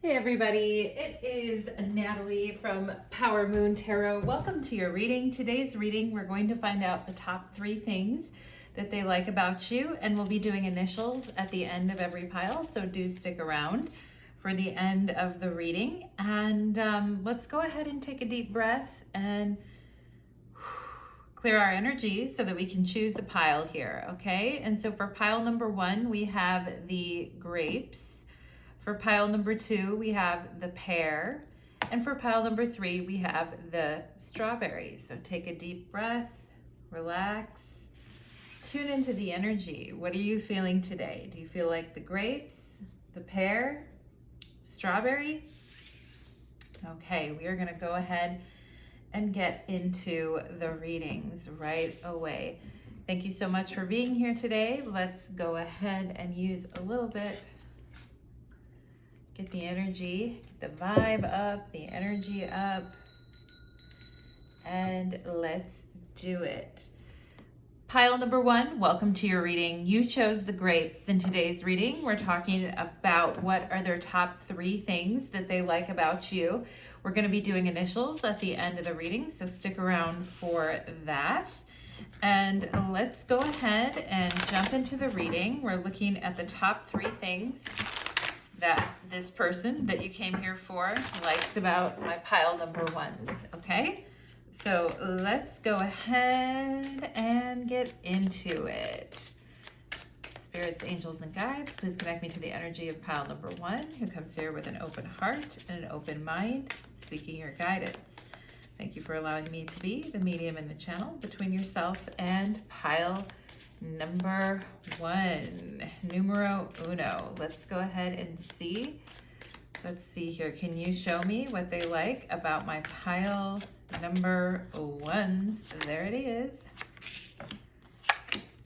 Hey everybody, it is Natalie from Power Moon Tarot. Welcome to your reading. Today's reading, we're going to find out the top 3 things that they like about you, and we'll be doing initials at the end of every pile, so do stick around for the end of the reading. And let's go ahead and take a deep breath and clear our energy so that we can choose a pile here, okay? And so for pile number 1, we have the grapes. For pile number 2, we have the pear. And for pile number 3, we have the strawberries. So take a deep breath, relax, tune into the energy. What are you feeling today? Do you feel like the grapes, the pear, strawberry? Okay, we are going to go ahead and get into the readings right away. Thank you so much for being here today. Let's go ahead and use a little bit. Get the energy, get the vibe up, the energy up, and let's do it. Pile number 1, welcome to your reading. You chose the grapes. In today's reading, we're talking about what are their top 3 things that they like about you. We're going to be doing initials at the end of the reading, so stick around for that. And let's go ahead and jump into the reading. We're looking at the top 3 things that this person that you came here for likes about my pile number 1s, okay? So let's go ahead and get into it. Spirits, angels, and guides, please connect me to the energy of pile number 1, who comes here with an open heart and an open mind, seeking your guidance. Thank you for allowing me to be the medium in the channel between yourself and pile number 1, numero uno. Let's go ahead and see. Let's see here. Can you show me what they like about my pile number 1s? There it is.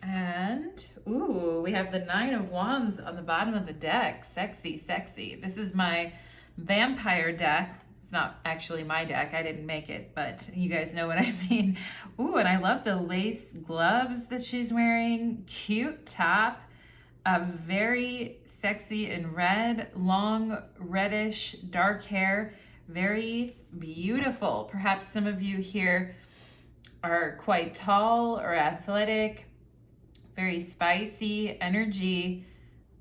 And, ooh, we have the 9 of Wands on the bottom of the deck. Sexy, sexy. This is my vampire deck. It's not actually my deck. I didn't make it, but you guys know what I mean. Ooh, and I love the lace gloves that she's wearing. Cute top. Very sexy in red. Long, reddish, dark hair. Very beautiful. Perhaps some of you here are quite tall or athletic. Very spicy energy.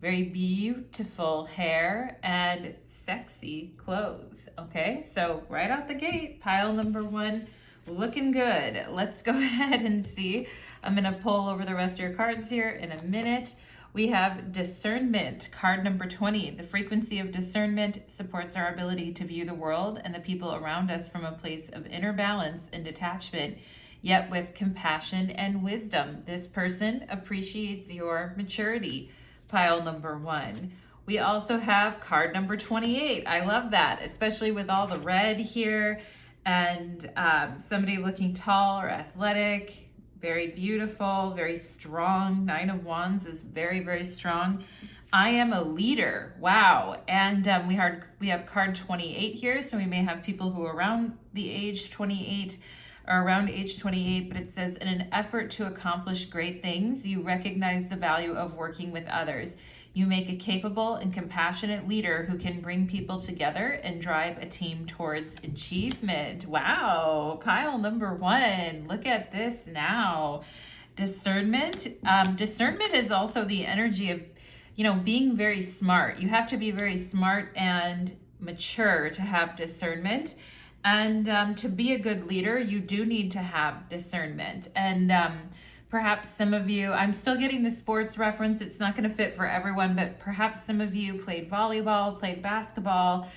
Very beautiful hair and sexy clothes. Okay, so right out the gate, pile number 1, looking good. Let's go ahead and see. I'm gonna pull over the rest of your cards here in a minute. We have discernment, card number 20. The frequency of discernment supports our ability to view the world and the people around us from a place of inner balance and detachment, yet with compassion and wisdom. This person appreciates your maturity. Pile number 1. We also have card number 28. I love that, especially with all the red here and somebody looking tall or athletic, very beautiful, very strong. 9 of Wands is very, very strong. I am a leader. Wow. And we have card 28 here, so we may have people who are around the age 28 or around age 28, but it says, in an effort to accomplish great things, you recognize the value of working with others. You make a capable and compassionate leader who can bring people together and drive a team towards achievement. Wow, pile number 1. Look at this now. Discernment. Discernment is also the energy of, being very smart. You have to be very smart and mature to have discernment. And to be a good leader, you do need to have discernment. And perhaps some of you, I'm still getting the sports reference. It's not going to fit for everyone, but perhaps some of you played volleyball, played basketball,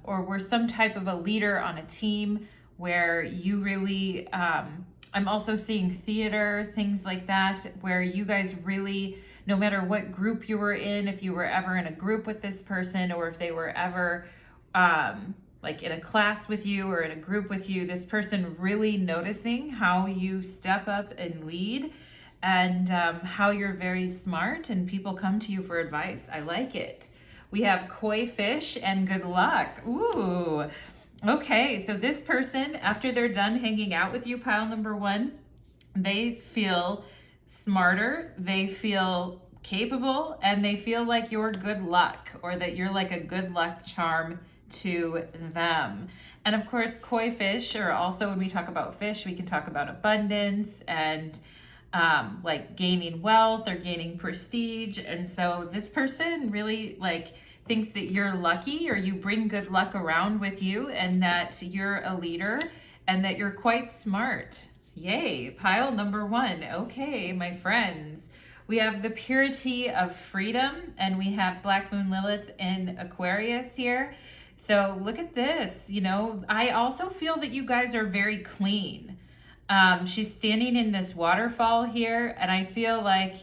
or were some type of a leader on a team where you really, I'm also seeing theater, things like that, where you guys really, no matter what group you were in, if you were ever in a group with this person, or if they were ever, like in a class with you or in a group with you, this person really noticing how you step up and lead and how you're very smart and people come to you for advice. I like it. We have koi fish and good luck. Ooh, okay. So this person, after they're done hanging out with you, pile number 1, they feel smarter. They feel capable, and they feel like you're good luck, or that you're like a good luck charm to them. And of course, koi fish, or also when we talk about fish, we can talk about abundance and like gaining wealth or gaining prestige. And so this person really like thinks that you're lucky, or you bring good luck around with you, and that you're a leader and that you're quite smart. Yay, pile number 1. Okay, my friends. We have the purity of freedom, and we have Black Moon Lilith in Aquarius here. So look at this. You know, I also feel that you guys are very clean. She's standing in this waterfall here, and I feel like,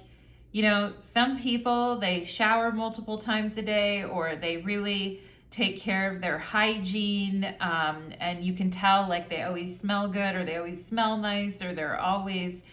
you know, some people, they shower multiple times a day, or they really take care of their hygiene, and you can tell like they always smell good, or they always smell nice, or they're always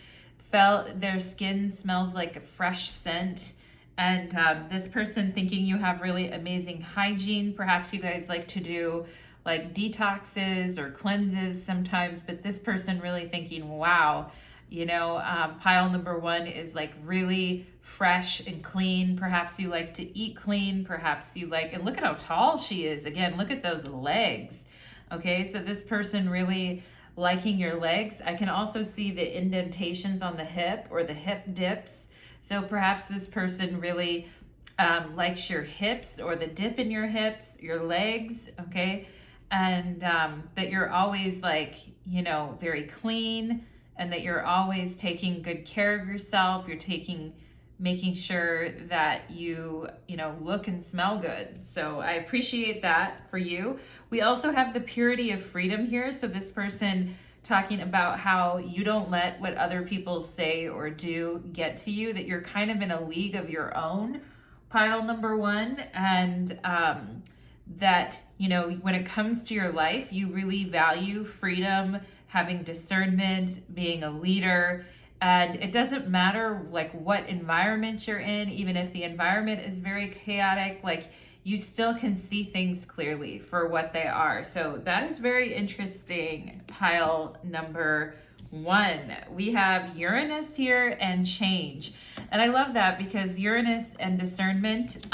their skin smells like a fresh scent. And this person thinking you have really amazing hygiene. Perhaps you guys like to do like detoxes or cleanses sometimes, but this person really thinking, wow, you know, pile number 1 is like really fresh and clean. Perhaps you like to eat clean. Perhaps you like, and look at how tall she is. Again, look at those legs. Okay, so this person really liking your legs. I can also see the indentations on the hip, or the hip dips. So perhaps this person really likes your hips, or the dip in your hips, your legs, okay? And that you're always like, you know, very clean, and that you're always taking good care of yourself. You're making sure that you know, look and smell good. So I appreciate that for you. We also have the purity of freedom here. So this person talking about how you don't let what other people say or do get to you, that you're kind of in a league of your own, pile number 1. And that, you know, when it comes to your life, you really value freedom, having discernment, being a leader. And it doesn't matter like what environment you're in, even if the environment is very chaotic, like you still can see things clearly for what they are. So that is very interesting, pile number 1. We have Uranus here and change. And I love that, because Uranus and discernment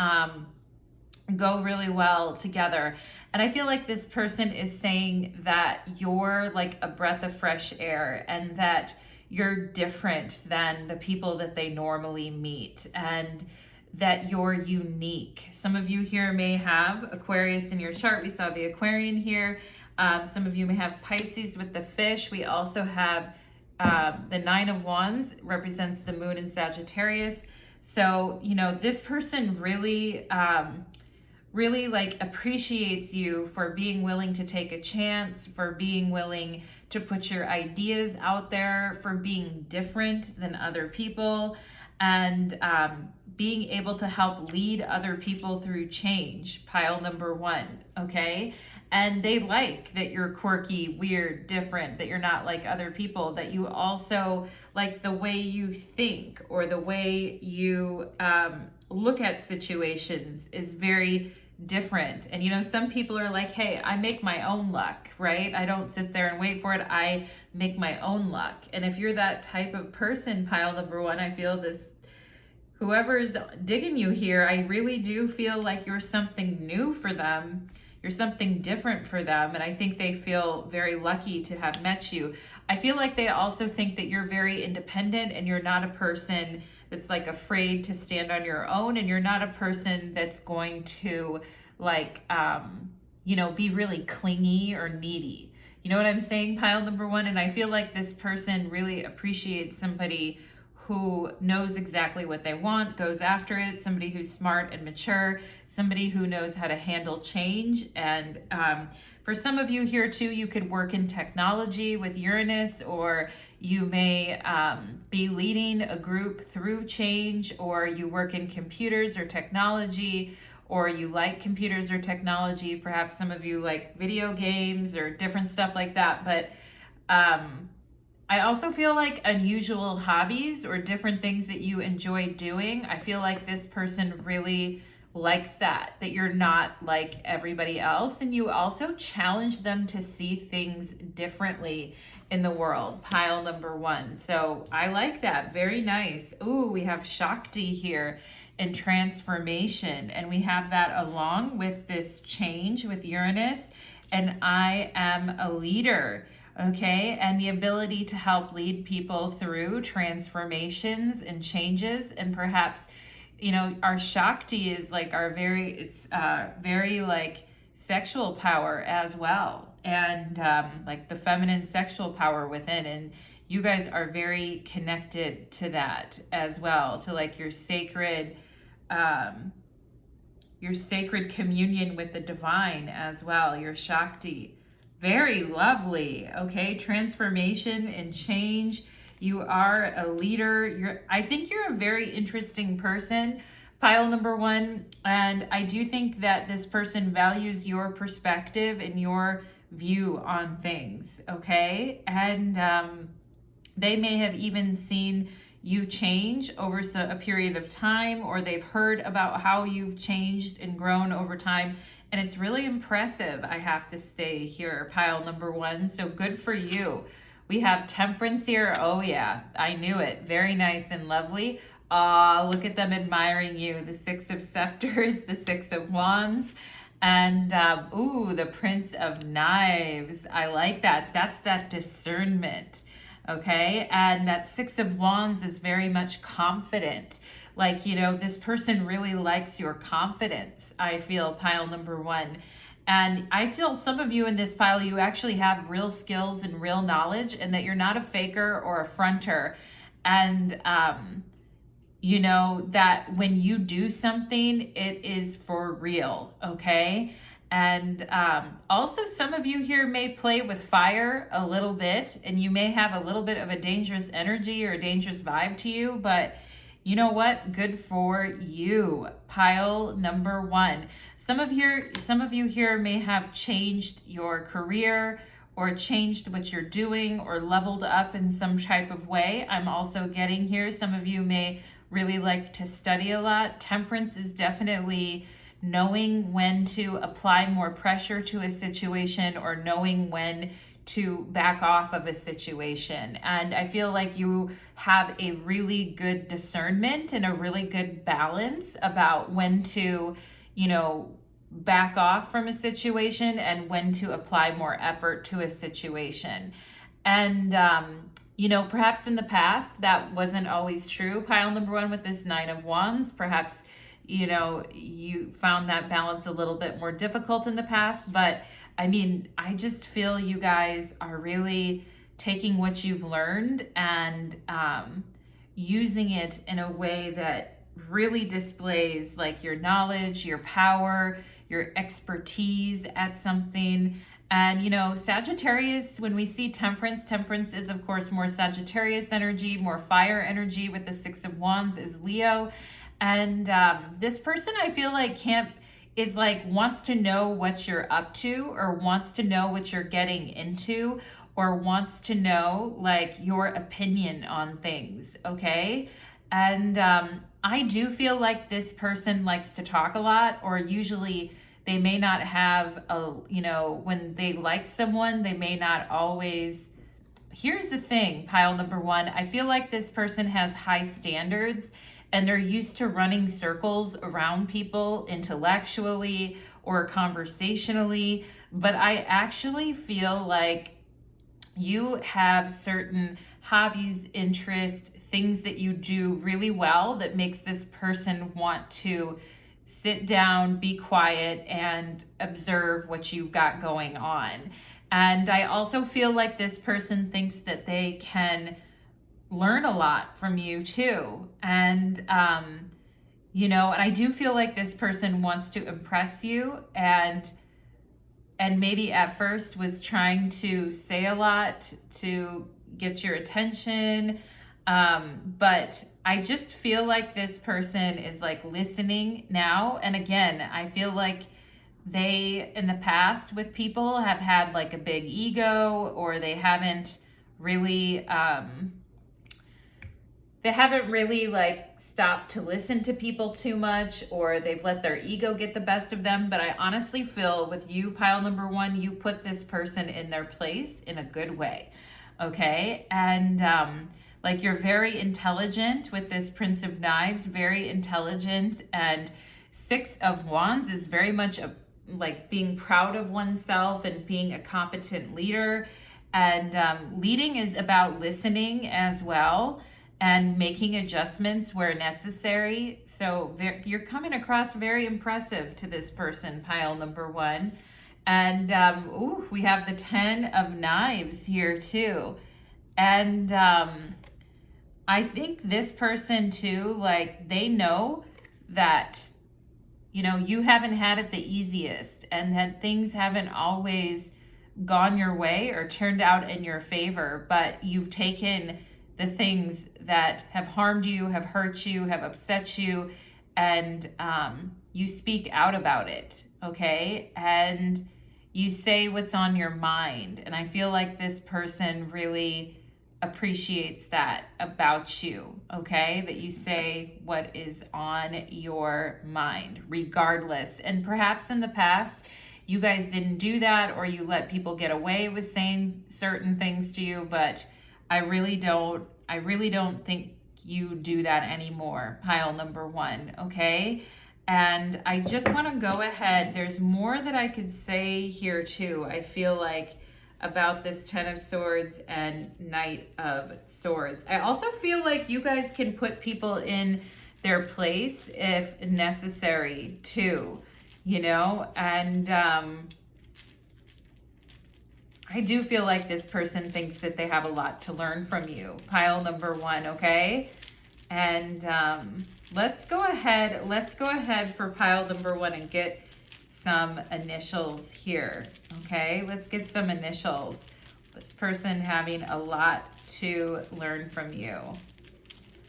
go really well together. And I feel like this person is saying that you're like a breath of fresh air, and that you're different than the people that they normally meet, and that you're unique. Some of you here may have Aquarius in your chart. We saw the Aquarian here. Some of you may have Pisces with the fish. We also have the 9 of Wands represents the moon in Sagittarius. So, you know, this person really really like appreciates you for being willing to take a chance, for being willing to put your ideas out there, for being different than other people, and being able to help lead other people through change, pile number 1, okay? And they like that you're quirky, weird, different, that you're not like other people, that you also like the way you think, or the way you look at situations is very different. And you know, some people are like, hey, I make my own luck, right? I don't sit there and wait for it. I make my own luck. And if you're that type of person, pile number 1, I feel this, whoever is digging you here, I really do feel like you're something new for them. You're something different for them. And I think they feel very lucky to have met you. I feel like they also think that you're very independent, and you're not a person that's like afraid to stand on your own, and you're not a person that's going to like, you know, be really clingy or needy. You know what I'm saying, pile number 1? And I feel like this person really appreciates somebody who knows exactly what they want, goes after it, somebody who's smart and mature, somebody who knows how to handle change. And for some of you here too, you could work in technology with Uranus, or you may be leading a group through change, or you work in computers or technology, or you like computers or technology. Perhaps some of you like video games or different stuff like that. But I also feel like unusual hobbies or different things that you enjoy doing. I feel like this person really likes that you're not like everybody else. And you also challenge them to see things differently in the world, pile number 1. So I like that. Very nice. Ooh, we have Shakti here and transformation. And we have that along with this change with Uranus. And I am a leader. Okay, and the ability to help lead people through transformations and changes. And perhaps, you know, our Shakti is like our very like sexual power as well, and like the feminine sexual power within. And you guys are very connected to that as well, to like your sacred communion with the divine as well, your Shakti. Very lovely. Okay, transformation and change. You are a leader. I think you're a very interesting person, pile number 1. And I do think that this person values your perspective and your view on things. Okay, and they may have even seen you change over a period of time, or they've heard about how you've changed and grown over time. And it's really impressive, I have to say here, pile number 1. So good for you. We have Temperance here. Oh yeah, I knew it. Very nice and lovely. Look at them admiring you. The 6 of Scepters, the 6 of Wands, and ooh, the Prince of Knives. I like that. That's that discernment. Okay, and that 6 of Wands is very much confident. Like, you know, this person really likes your confidence, I feel, pile number 1. And I feel some of you in this pile, you actually have real skills and real knowledge, and that you're not a faker or a fronter. And, you know, that when you do something, it is for real, okay? And also some of you here may play with fire a little bit, and you may have a little bit of a dangerous energy or a dangerous vibe to you, but you know what? Good for you, pile number 1. Some of you here may have changed your career or changed what you're doing or leveled up in some type of way. I'm also getting here. Some of you may really like to study a lot. Temperance is definitely knowing when to apply more pressure to a situation, or knowing when to back off of a situation. And I feel like you have a really good discernment and a really good balance about when to, you know, back off from a situation and when to apply more effort to a situation. And, you know, perhaps in the past that wasn't always true, pile number 1, with this 9 of Wands. Perhaps, you know, you found that balance a little bit more difficult in the past, but I mean, I just feel you guys are really taking what you've learned and using it in a way that really displays like your knowledge, your power, your expertise at something. And, you know, Sagittarius, when we see Temperance, Temperance is, of course, more Sagittarius energy, more fire energy, with the 6 of Wands is Leo. And this person, I feel like, wants to know what you're up to, or wants to know what you're getting into, or wants to know like your opinion on things, okay? And I do feel like this person likes to talk a lot, or usually they may not have when they like someone, they may not always. Here's the thing, pile number 1, I feel like this person has high standards, and they're used to running circles around people intellectually or conversationally. But I actually feel like you have certain hobbies, interests, things that you do really well that makes this person want to sit down, be quiet, and observe what you've got going on. And I also feel like this person thinks that they can learn a lot from you too. And, and I do feel like this person wants to impress you, and maybe at first was trying to say a lot to get your attention. But I just feel like this person is like listening now. And again, I feel like they, in the past with people, have had like a big ego, or they haven't really, they haven't really like stopped to listen to people too much, or they've let their ego get the best of them. But I honestly feel with you, pile number one, you put this person in their place in a good way. Okay. And like you're very intelligent with this Prince of Knives, very intelligent. And Six of Wands is very much like being proud of oneself and being a competent leader. And leading is about listening as well and making adjustments where necessary. So you're coming across very impressive to this person, pile number one. And ooh, we have the 10 of Knives here too. And I think this person too, like they know that, you know, you haven't had it the easiest and that things haven't always gone your way or turned out in your favor, but you've taken the things that have harmed you, have hurt you, have upset you, and you speak out about it, okay? And you say what's on your mind. And I feel like this person really appreciates that about you, okay? That you say what is on your mind, regardless. And perhaps in the past, you guys didn't do that, or you let people get away with saying certain things to you, but I really don't think you do that anymore, pile number one, okay? And I just want to go ahead. There's more that I could say here too. I feel like about this 10 of Swords and Knight of Swords. I also feel like you guys can put people in their place if necessary too, you know? And I do feel like this person thinks that they have a lot to learn from you, pile number one, okay? And let's go ahead for pile number one and get some initials here, okay? Let's get some initials. This person having a lot to learn from you.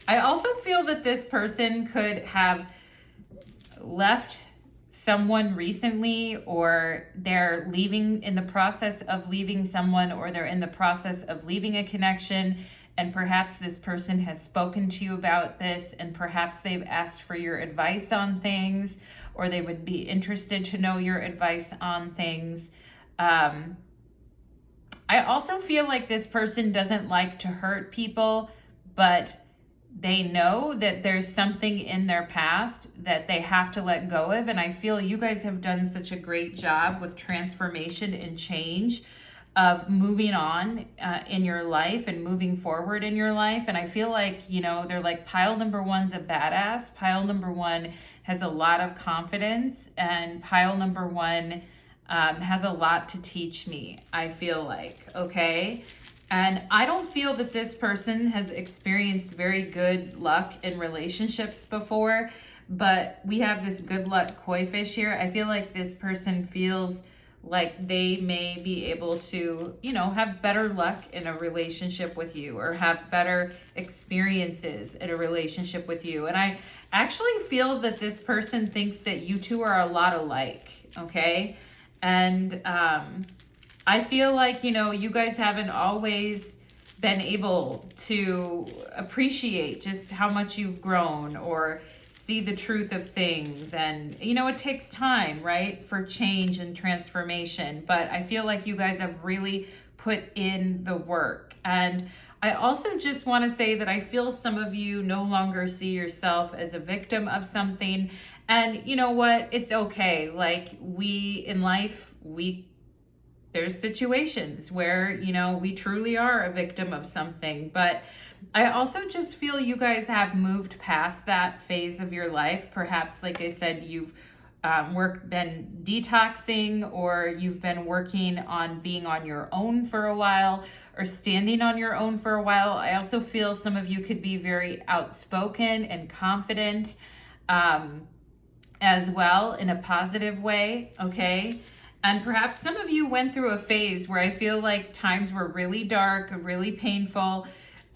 I also feel that this person could have left someone recently, or they're leaving, in the process of leaving someone, or they're in the process of leaving a connection, and perhaps this person has spoken to you about this, and perhaps they've asked for your advice on things, or they would be interested to know your advice on things. I also feel like this person doesn't like to hurt people, but they know that there's something in their past that they have to let go of. And I feel you guys have done such a great job with transformation and change, of moving on in your life and moving forward in your life. And I feel like, you know, they're like, pile number one's a badass. Pile number one has a lot of confidence, and pile number one has a lot to teach me, I feel like, okay? And I don't feel that this person has experienced very good luck in relationships before, but we have this good luck koi fish here. I feel like this person feels like they may be able to, you know, have better luck in a relationship with you, or have better experiences in a relationship with you. And I actually feel that this person thinks that you two are a lot alike, okay? And I feel like, you know, you guys haven't always been able to appreciate just how much you've grown, or see the truth of things. And, you know, it takes time, right, for change and transformation. But I feel like you guys have really put in the work. And I also just want to say that I feel some of you no longer see yourself as a victim of something. And you know what? It's okay. Like, we in life, there's situations where, you know, we truly are a victim of something. But I also just feel you guys have moved past that phase of your life. Perhaps, like I said, you've been detoxing, or you've been working on being on your own for a while, or standing on your own for a while. I also feel some of you could be very outspoken and confident as well, in a positive way, okay? And perhaps some of you went through a phase where I feel like times were really dark, really painful,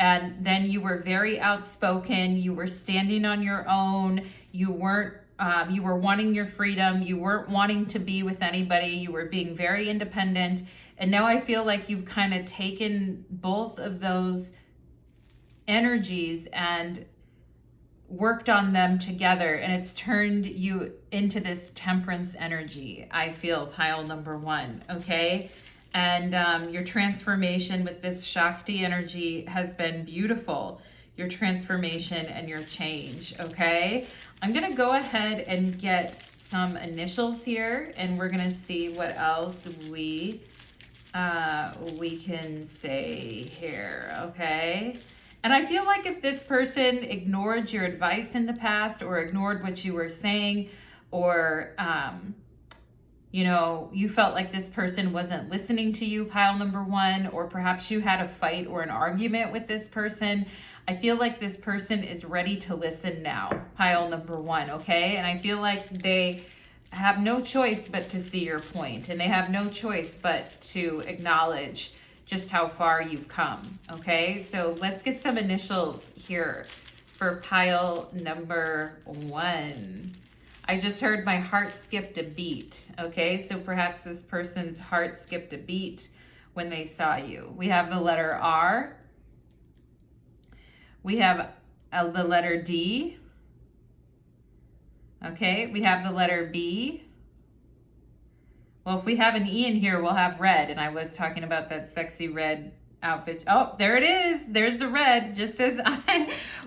and then you were very outspoken, you were standing on your own, you were wanting your freedom, you weren't wanting to be with anybody, you were being very independent. And now I feel like you've kind of taken both of those energies and worked on them together, and it's turned you into this temperance energy. I feel pile number one, okay? And your transformation with this Shakti energy has been beautiful. Your transformation and your change, okay? I'm gonna go ahead and get some initials here, and we're gonna see what else we can say here, okay? And I feel like if this person ignored your advice in the past, or ignored what you were saying, or, you know, you felt like this person wasn't listening to you, pile number one, or perhaps you had a fight or an argument with this person, I feel like this person is ready to listen now, pile number one, okay? And I feel like they have no choice but to see your point, and they have no choice but to acknowledge just how far you've come, okay? So let's get some initials here for pile number one. I just heard my heart skipped a beat, okay? So perhaps this person's heart skipped a beat when they saw you. We have the letter R. We have the letter D. Okay, we have the letter B. Well, if we have an E in here, we'll have red. And I was talking about that sexy red outfit. Oh, there it is. There's the red, just as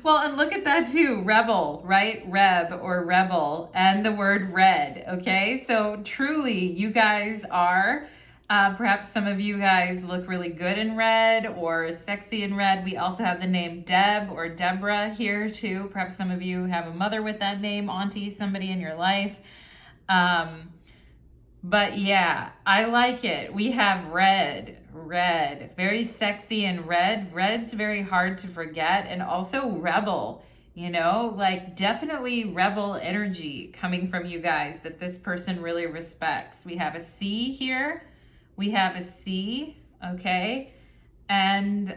well, and look at that too. Rebel, right? Reb or rebel, and the word red. Okay, so truly, you guys are, perhaps some of you guys look really good in red or sexy in red. We also have the name Deb or Deborah here too. Perhaps some of you have a mother with that name, auntie, somebody in your life. But yeah, I like it. We have red, very sexy in red. Red's very hard to forget, and also rebel, you know, like definitely rebel energy coming from you guys that this person really respects. We have a C here. We have a C, okay? And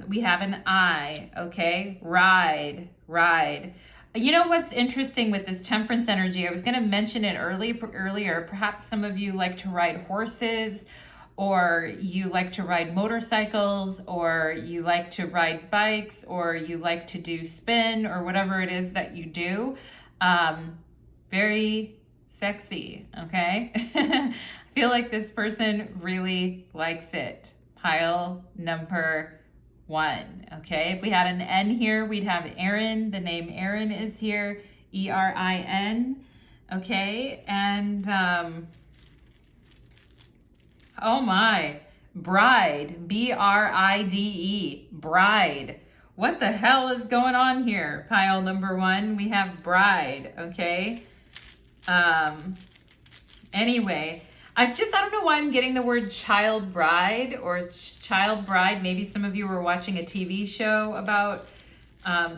we have an I, okay? Ride. You know what's interesting with this temperance energy? I was going to mention it earlier. Perhaps some of you like to ride horses, or you like to ride motorcycles, or you like to ride bikes, or you like to do spin, or whatever it is that you do. Very sexy, okay? I feel like this person really likes it. Pile number one, okay? If we had an N here, we'd have Erin. The name Erin is here, E-R-I-N, okay? And, oh my, bride, B-R-I-D-E, bride. What the hell is going on here? Pile number one, we have bride, okay? Anyway, I don't know why I'm getting the word child bride or child bride. Maybe some of you were watching a TV show about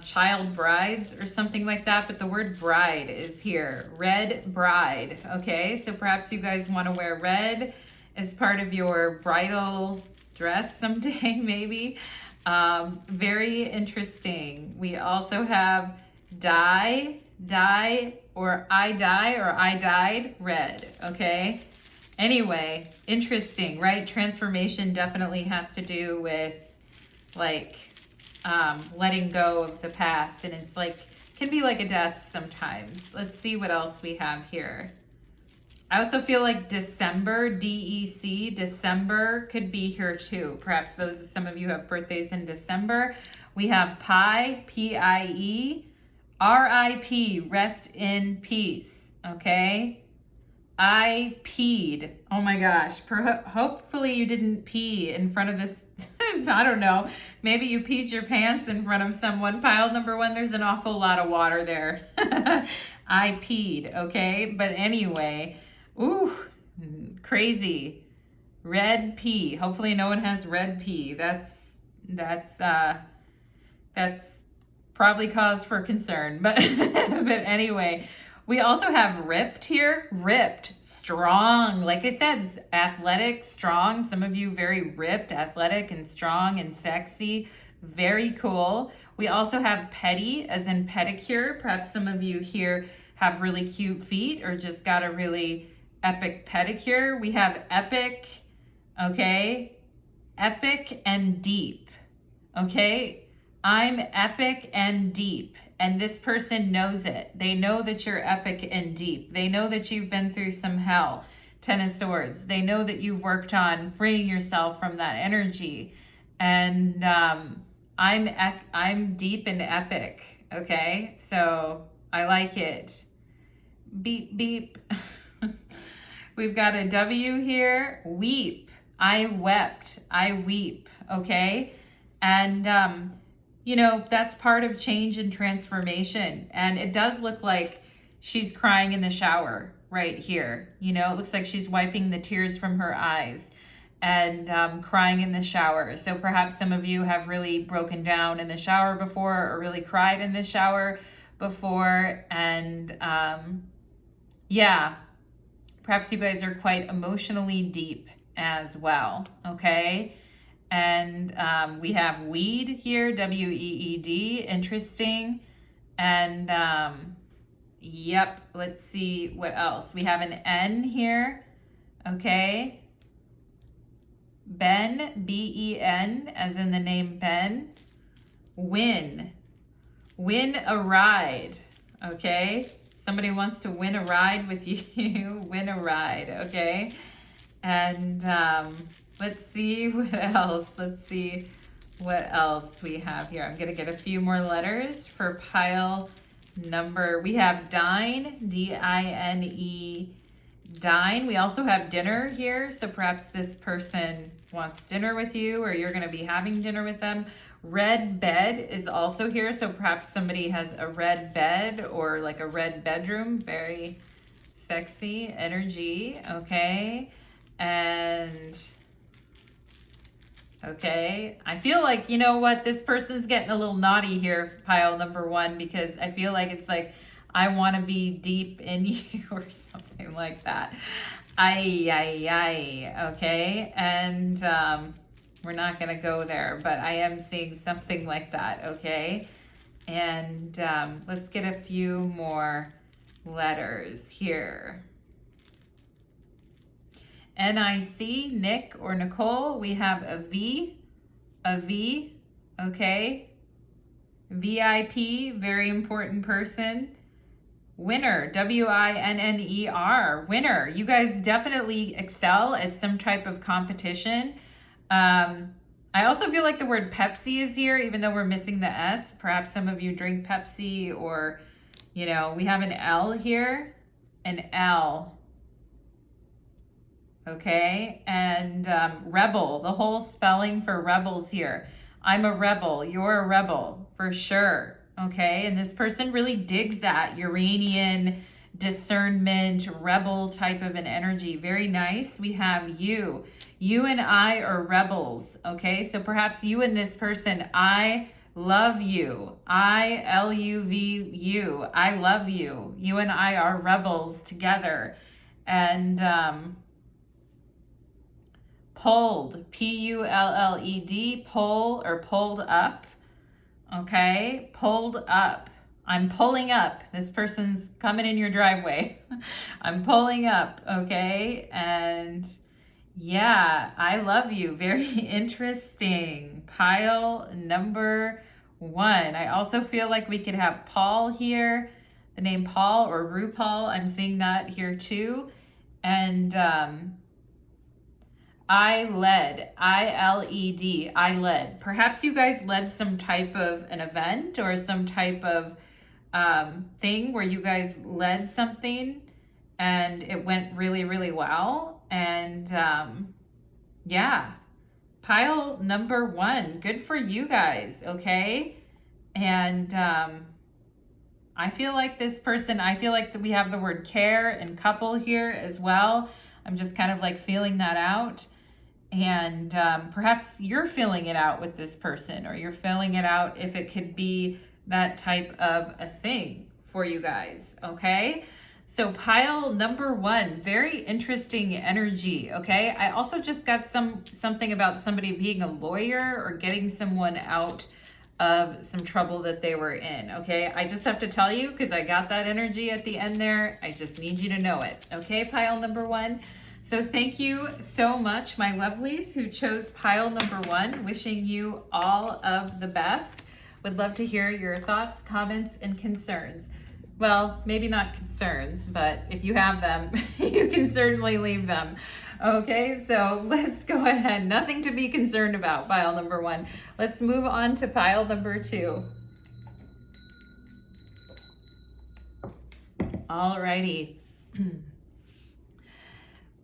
child brides or something like that, but the word bride is here. Red bride, okay? So perhaps you guys want to wear red as part of your bridal dress someday, maybe. Very interesting. We also have die, or I die, or I died, red, okay? Anyway, interesting, right? Transformation definitely has to do with like letting go of the past, and it's like, can be like a death sometimes. Let's see what else we have here. I also feel like December, D-E-C, December could be here too. Perhaps some of you have birthdays in December. We have Pi, P-I-E, R-I-P, rest in peace, okay? I peed. Oh my gosh. Hopefully you didn't pee in front of this. I don't know. Maybe you peed your pants in front of someone. Pile number one, there's an awful lot of water there. I peed, okay? But anyway, ooh, crazy. Red pee. Hopefully no one has red pee. That's probably cause for concern. But anyway, we also have ripped here. Ripped, strong. Like I said, athletic, strong. Some of you very ripped, athletic, and strong and sexy. Very cool. We also have petty, as in pedicure. Perhaps some of you here have really cute feet or just got a really epic pedicure. We have epic, okay? Epic and deep, okay? I'm epic and deep, and this person knows it. They know that you're epic and deep. They know that you've been through some hell. Ten of Swords. They know that you've worked on freeing yourself from that energy. And I'm deep and epic. Okay, so I like it. Beep beep. We've got a W here. Weep. I wept. I weep. Okay, and you know, that's part of change and transformation. And it does look like she's crying in the shower right here. You know, it looks like she's wiping the tears from her eyes and crying in the shower. So perhaps some of you have really broken down in the shower before, or really cried in the shower before. And yeah, perhaps you guys are quite emotionally deep as well. Okay. And we have weed here, W-E-E-D, interesting. And yep, let's see what else. We have an N here, okay. Ben, B-E-N, as in the name Ben. Win. Win a ride, okay. Somebody wants to win a ride with you. Win a ride, okay. And let's see what else. Let's see what else we have here. I'm going to get a few more letters for pile number. We have dine, D-I-N-E, dine. We also have dinner here. So perhaps this person wants dinner with you, or you're going to be having dinner with them. Red bed is also here. So perhaps somebody has a red bed or like a red bedroom. Very sexy energy. Okay. And okay, I feel like, you know what, this person's getting a little naughty here, pile number one, because I feel like it's like, I want to be deep in you or something like that. Okay, and we're not going to go there, but I am seeing something like that, okay? And let's get a few more letters here. N-I-C, Nick or Nicole. We have a V, okay. VIP, very important person. Winner, W-I-N-N-E-R, winner. You guys definitely excel at some type of competition. I also feel like the word Pepsi is here, even though we're missing the S. Perhaps some of you drink Pepsi, or, you know, we have an L here, an L. Okay, and rebel, the whole spelling for rebels here. I'm a rebel, you're a rebel, for sure. Okay, and this person really digs that Uranian discernment, rebel type of an energy. Very nice. We have you. You and I are rebels. Okay, so perhaps you and this person, I love you. I-L-U-V-U. I love you. You and I are rebels together. And pulled, P-U-L-L-E-D, pull or pulled up, okay, pulled up. I'm pulling up. This person's coming in your driveway. I'm pulling up, okay, and yeah, I love you. Very interesting. Pile number one. I also feel like we could have Paul here, the name Paul or RuPaul. I'm seeing that here too, and I led, I-L-E-D, I led. Perhaps you guys led some type of an event or some type of thing where you guys led something and it went really, really well. And yeah, pile number one, good for you guys, okay? And I feel like this person, I feel like that we have the word care and couple here as well. I'm just kind of like feeling that out. And perhaps you're filling it out with this person, or you're filling it out if it could be that type of a thing for you guys, okay? So pile number one, very interesting energy, okay? I also just got something about somebody being a lawyer or getting someone out of some trouble that they were in, okay? I just have to tell you, because I got that energy at the end there. I just need you to know it, okay? Pile number one. So thank you so much, my lovelies who chose pile number one. Wishing you all of the best. Would love to hear your thoughts, comments, and concerns. Well, maybe not concerns, but if you have them, you can certainly leave them. Okay, so let's go ahead. Nothing to be concerned about, pile number 1. Let's move on to pile number 2. Alrighty.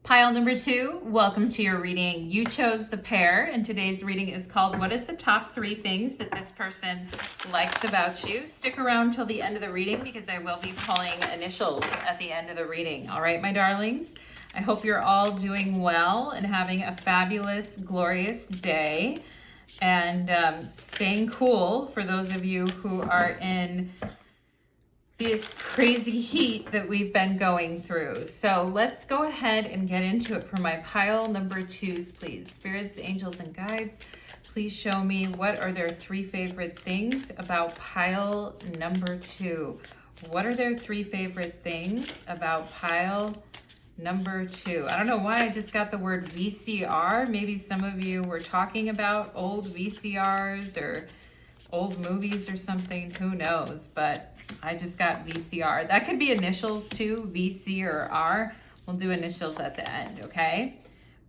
Pile number 2, welcome to your reading. You chose the Pear, and today's reading is called What is the Top 3 Things That This Person Likes About You? Stick around till the end of the reading because I will be pulling initials at the end of the reading. All right, my darlings? I hope you're all doing well and having a fabulous, glorious day, and staying cool for those of you who are in this crazy heat that we've been going through. So let's go ahead and get into it for my pile number 2s, please. Spirits, angels, and guides, please show me what are their 3 favorite things about pile number 2. What are their 3 favorite things about pile number 2? I don't know why I just got the word VCR. Maybe some of you were talking about old VCRs or old movies or something, who knows, but I just got VCR. That could be initials too, VC or R. We'll do initials at the end, okay?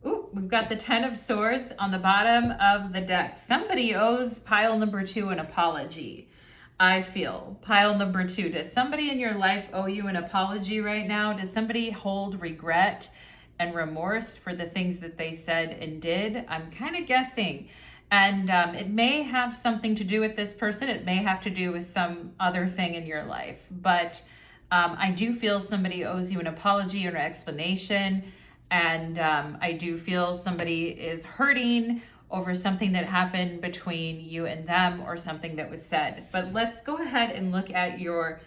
Ooh, we've got the 10 of Swords on the bottom of the deck. Somebody owes pile number 2 an apology, I feel. Pile number 2, does somebody in your life owe you an apology right now? Does somebody hold regret and remorse for the things that they said and did? I'm kind of guessing. And it may have something to do with this person. It may have to do with some other thing in your life. But I do feel somebody owes you an apology or an explanation. And I do feel somebody is hurting over something that happened between you and them or something that was said. But let's go ahead and look at your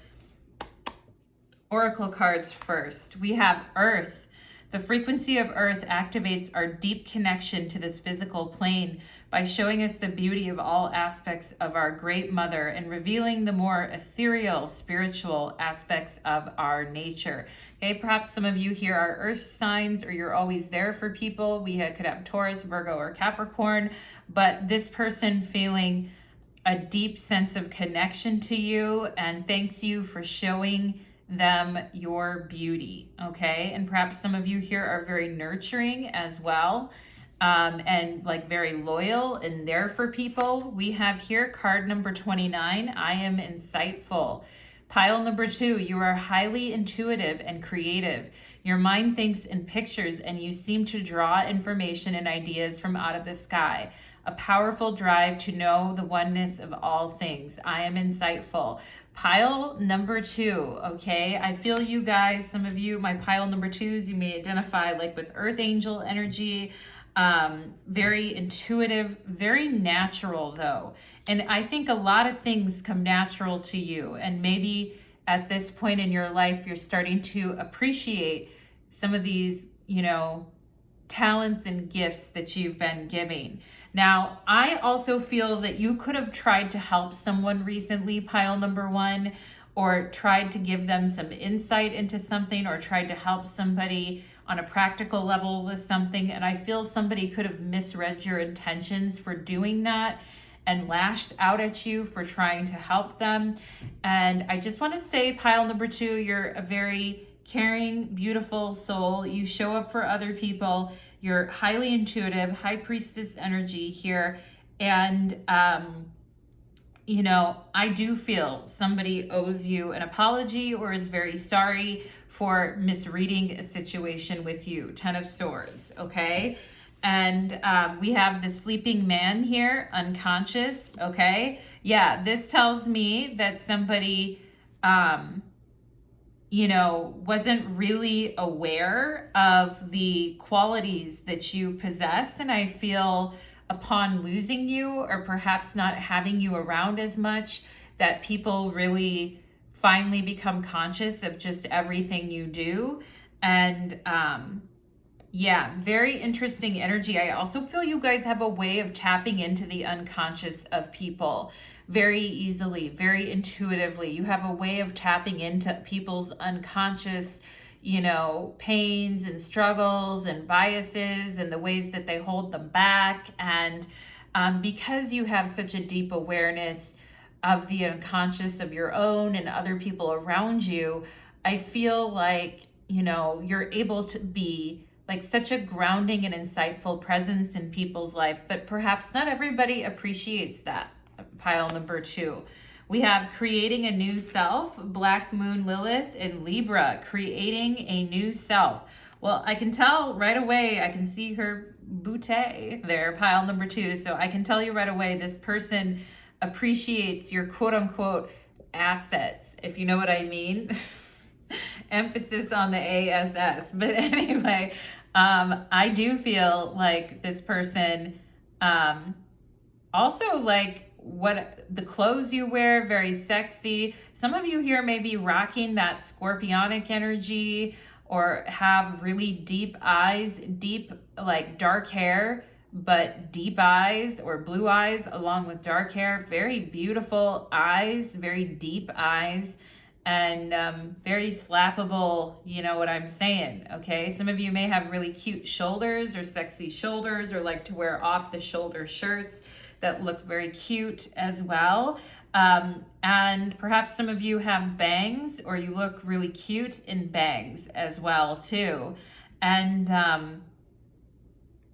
oracle cards first. We have Earth. The frequency of Earth activates our deep connection to this physical plane by showing us the beauty of all aspects of our great mother and revealing the more ethereal, spiritual aspects of our nature. Okay, perhaps some of you here are earth signs or you're always there for people. We could have Taurus, Virgo, or Capricorn, but this person feeling a deep sense of connection to you and thanks you for showing them your beauty, okay? And perhaps some of you here are very nurturing as well, and like very loyal and there for people. We have here card number 29, I am insightful. Pile number 2, you are highly intuitive and creative. Your mind thinks in pictures and you seem to draw information and ideas from out of the sky. A powerful drive to know the oneness of all things. I am insightful. Pile number 2, okay? I feel you guys, some of you, my pile number 2s, you may identify like with earth angel energy, very intuitive, very natural though. And I think a lot of things come natural to you. And maybe at this point in your life, you're starting to appreciate some of these, you know, talents and gifts that you've been giving. Now, I also feel that you could have tried to help someone recently, pile number 1, or tried to give them some insight into something, or tried to help somebody on a practical level with something. And I feel somebody could have misread your intentions for doing that and lashed out at you for trying to help them. And I just want to say, pile number 2, you're a very caring, beautiful soul. You show up for other people. You're highly intuitive, high priestess energy here. And, you know, I do feel somebody owes you an apology or is very sorry for misreading a situation with you. 10 of Swords, okay? And we have the sleeping man here, unconscious, okay? Yeah, this tells me that somebody, you know, wasn't really aware of the qualities that you possess. And I feel upon losing you or perhaps not having you around as much, that people really finally become conscious of just everything you do. And yeah, very interesting energy. I also feel you guys have a way of tapping into the unconscious of people very easily, very intuitively. You have a way of tapping into people's unconscious, you know, pains and struggles and biases and the ways that they hold them back. And because you have such a deep awareness, of the unconscious of your own and other people around you, I feel like, you're able to be like such a grounding and insightful presence in people's life, but perhaps not everybody appreciates that. Pile number 2. We have creating a new self, Black Moon Lilith in Libra, creating a new self. Well, I can tell right away, I can see her bootay there, pile number 2. So I can tell you right away, this person appreciates your quote unquote assets, if you know what I mean. Emphasis on the ASS. But anyway, I do feel like this person also like what the clothes you wear, very sexy. Some of you here may be rocking that scorpionic energy or have really deep eyes, deep like dark hair, but deep eyes or blue eyes along with dark hair. Very beautiful eyes, very deep eyes, and very slappable, you know what I'm saying, okay? Some of you may have really cute shoulders or sexy shoulders, or like to wear off the shoulder shirts that look very cute as well. And perhaps some of you have bangs, or you look really cute in bangs as well too. And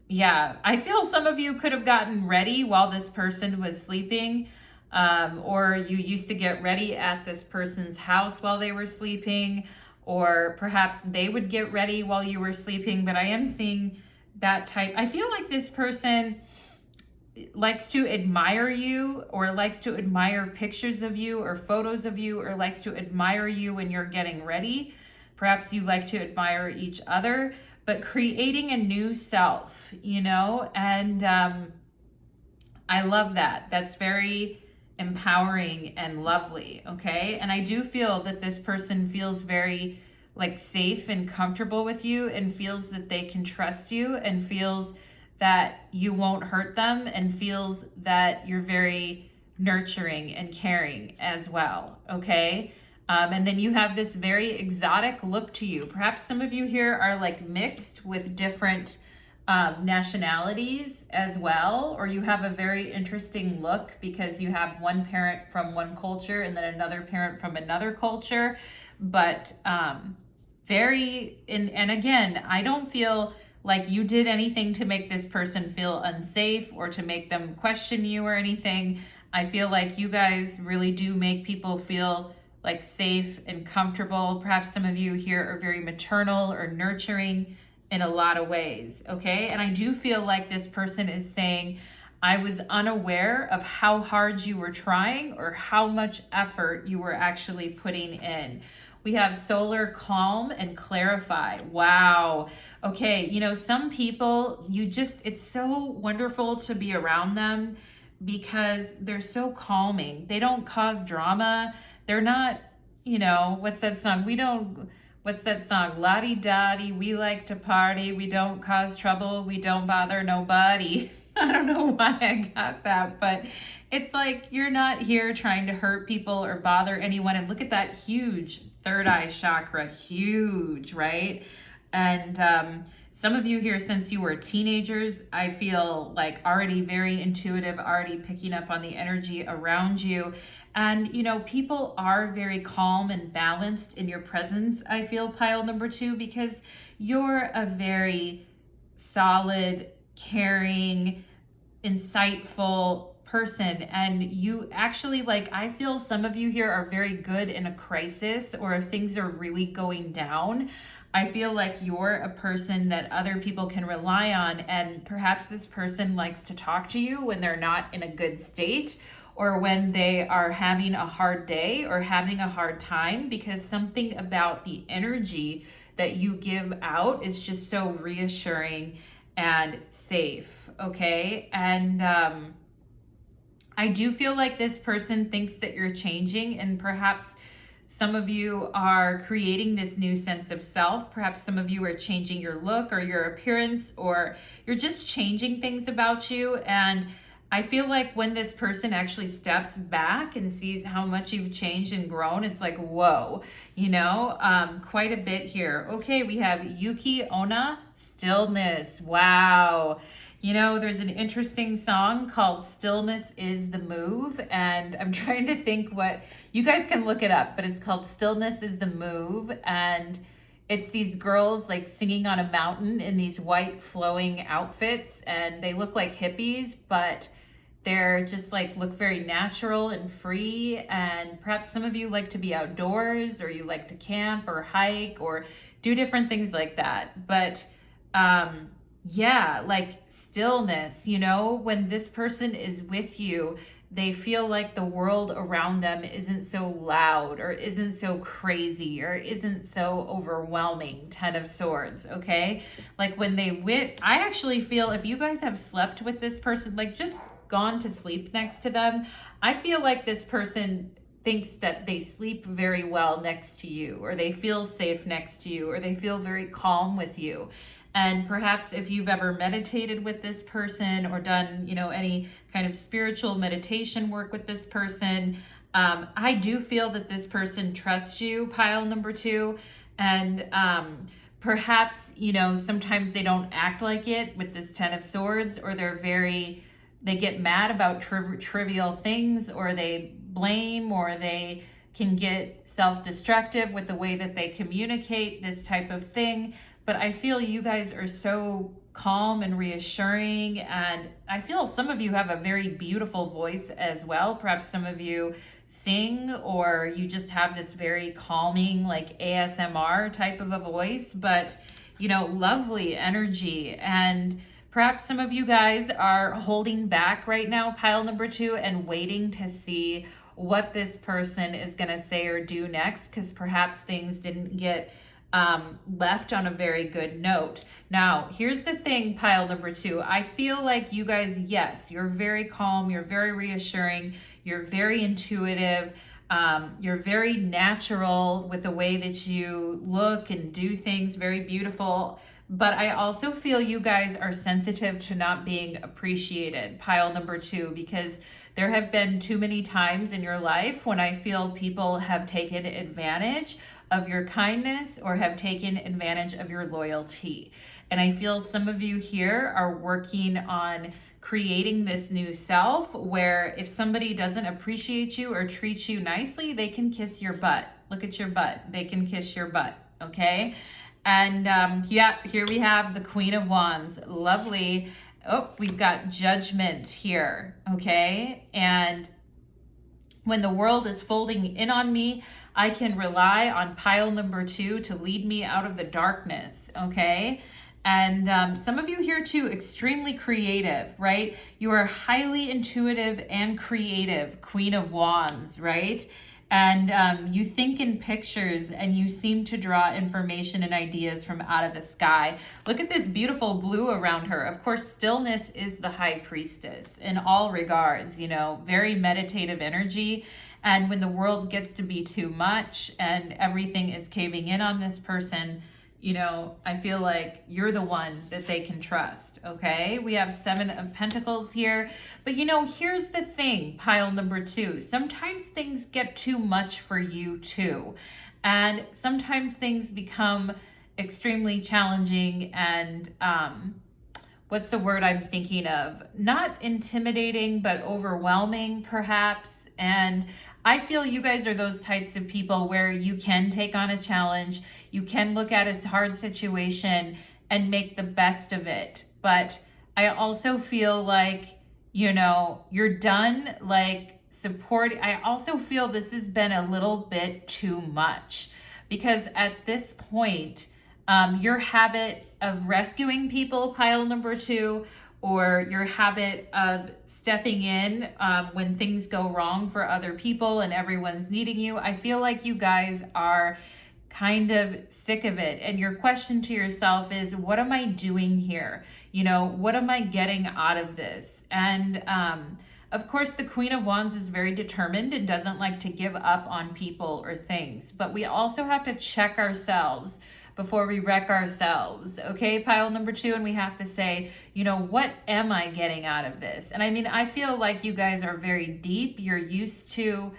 yeah, I feel some of you could have gotten ready while this person was sleeping. Or you used to get ready at this person's house while they were sleeping, or perhaps they would get ready while you were sleeping. But I am seeing that type. I feel like this person likes to admire you, or likes to admire pictures of you or photos of you, or likes to admire you when you're getting ready. Perhaps you like to admire each other, but creating a new self, and I love that. That's very empowering and lovely, okay? And I do feel that this person feels very like safe and comfortable with you, and feels that they can trust you, and feels that you won't hurt them, and feels that you're very nurturing and caring as well, okay? And then you have this very exotic look to you. Perhaps some of you here are like mixed with different nationalities as well, or you have a very interesting look because you have one parent from one culture and then another parent from another culture. But and again, I don't feel like you did anything to make this person feel unsafe or to make them question you or anything. I feel like you guys really do make people feel like safe and comfortable. Perhaps some of you here are very maternal or nurturing in a lot of ways, okay? And I do feel like this person is saying, I was unaware of how hard you were trying or how much effort you were actually putting in. We have solar calm and clarify. Wow. Okay, some people, it's so wonderful to be around them because they're so calming. They don't cause drama. They're not, what's that song? What's that song? La-di-da-di, we like to party, we don't cause trouble, we don't bother nobody. I don't know why I got that, but it's like you're not here trying to hurt people or bother anyone. And look at that huge third eye chakra, huge, right? And some of you here, since you were teenagers, I feel like already very intuitive, already picking up on the energy around you. And, people are very calm and balanced in your presence, I feel, pile number 2, because you're a very solid, caring, insightful person. And you actually, I feel some of you here are very good in a crisis, or if things are really going down. I feel like you're a person that other people can rely on, and perhaps this person likes to talk to you when they're not in a good state, or when they are having a hard day or having a hard time, because something about the energy that you give out is just so reassuring and safe, okay? And I do feel like this person thinks that you're changing, and perhaps some of you are creating this new sense of self. Perhaps some of you are changing your look or your appearance, or you're just changing things about you. And I feel like when this person actually steps back and sees how much you've changed and grown, it's like, whoa, quite a bit here. Okay, we have Yuki Onna, Stillness. Wow. There's an interesting song called Stillness is the Move, and I'm trying to think what, you guys can look it up, but it's called Stillness is the Move, and it's these girls like singing on a mountain in these white flowing outfits, and they look like hippies, but they're just like look very natural and free. And perhaps some of you like to be outdoors, or you like to camp or hike or do different things like that. But yeah, like stillness, when this person is with you, they feel like the world around them isn't so loud or isn't so crazy or isn't so overwhelming. 10 of Swords, okay? Like when I actually feel if you guys have slept with this person, like just gone to sleep next to them, I feel like this person thinks that they sleep very well next to you, or they feel safe next to you, or they feel very calm with you. And perhaps if you've ever meditated with this person or done, any kind of spiritual meditation work with this person, I do feel that this person trusts you, pile number 2. And perhaps, sometimes they don't act like it with this 10 of Swords, or they get mad about trivial things, or they blame, or they can get self-destructive with the way that they communicate this type of thing. But I feel you guys are so calm and reassuring, and I feel some of you have a very beautiful voice as well. Perhaps some of you sing, or you just have this very calming, like ASMR type of a voice, but lovely energy. And perhaps some of you guys are holding back right now, pile number 2, and waiting to see what this person is going to say or do next, because perhaps things didn't get left on a very good note. Now, here's the thing, pile number 2. I feel like you guys, yes, you're very calm, you're very reassuring, you're very intuitive, you're very natural with the way that you look and do things, very beautiful. But I also feel you guys are sensitive to not being appreciated, pile number 2, because there have been too many times in your life when I feel people have taken advantage of your kindness or have taken advantage of your loyalty. And I feel some of you here are working on creating this new self where if somebody doesn't appreciate you or treat you nicely, they can kiss your butt. Look at your butt. They can kiss your butt, okay? And yeah, here we have the Queen of Wands. Lovely. Oh, we've got Judgment here, okay? And when the world is folding in on me, I can rely on pile number 2 to lead me out of the darkness, okay? And some of you here too, extremely creative, right? You are highly intuitive and creative, Queen of Wands, right? And you think in pictures, and you seem to draw information and ideas from out of the sky. Look at this beautiful blue around her. Of course, stillness is the High Priestess in all regards, very meditative energy. And when the world gets to be too much and everything is caving in on this person, I feel like you're the one that they can trust, okay? We have 7 of Pentacles here. But here's the thing, pile number 2. Sometimes things get too much for you too. And sometimes things become extremely challenging and, what's the word I'm thinking of? Not intimidating, but overwhelming perhaps. And I feel you guys are those types of people where you can take on a challenge, you can look at a hard situation and make the best of it. But I also feel like, you're done like support. I also feel this has been a little bit too much, because at this point, your habit of rescuing people, pile number 2, or your habit of stepping in when things go wrong for other people and everyone's needing you, I feel like you guys are kind of sick of it. And your question to yourself is, what am I doing here? What am I getting out of this? And of course, the Queen of Wands is very determined and doesn't like to give up on people or things. But we also have to check ourselves before we wreck ourselves. Okay, pile number 2, and we have to say, you know, what am I getting out of this? And I mean, I feel like you guys are very deep. You're used to,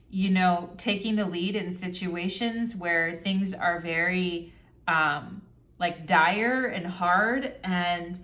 you know, taking the lead in situations where things are very, like dire and hard, and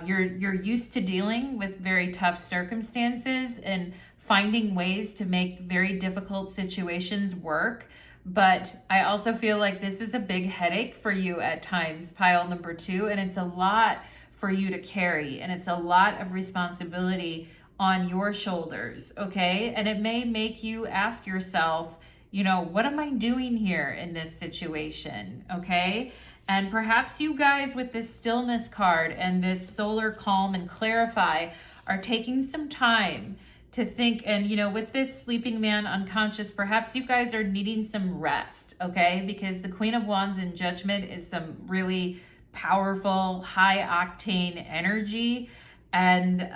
you're used to dealing with very tough circumstances and finding ways to make very difficult situations work. But I also feel like this is a big headache for you at times, pile number 2, and it's a lot for you to carry, and it's a lot of responsibility on your shoulders, okay? And it may make you ask yourself, you know, what am I doing here in this situation, okay? And perhaps you guys with this stillness card and this solar calm and clarify are taking some time to think. And, you know, with this sleeping man unconscious, perhaps you guys are needing some rest, okay? Because the Queen of Wands in Judgment is some really powerful, high octane energy. And,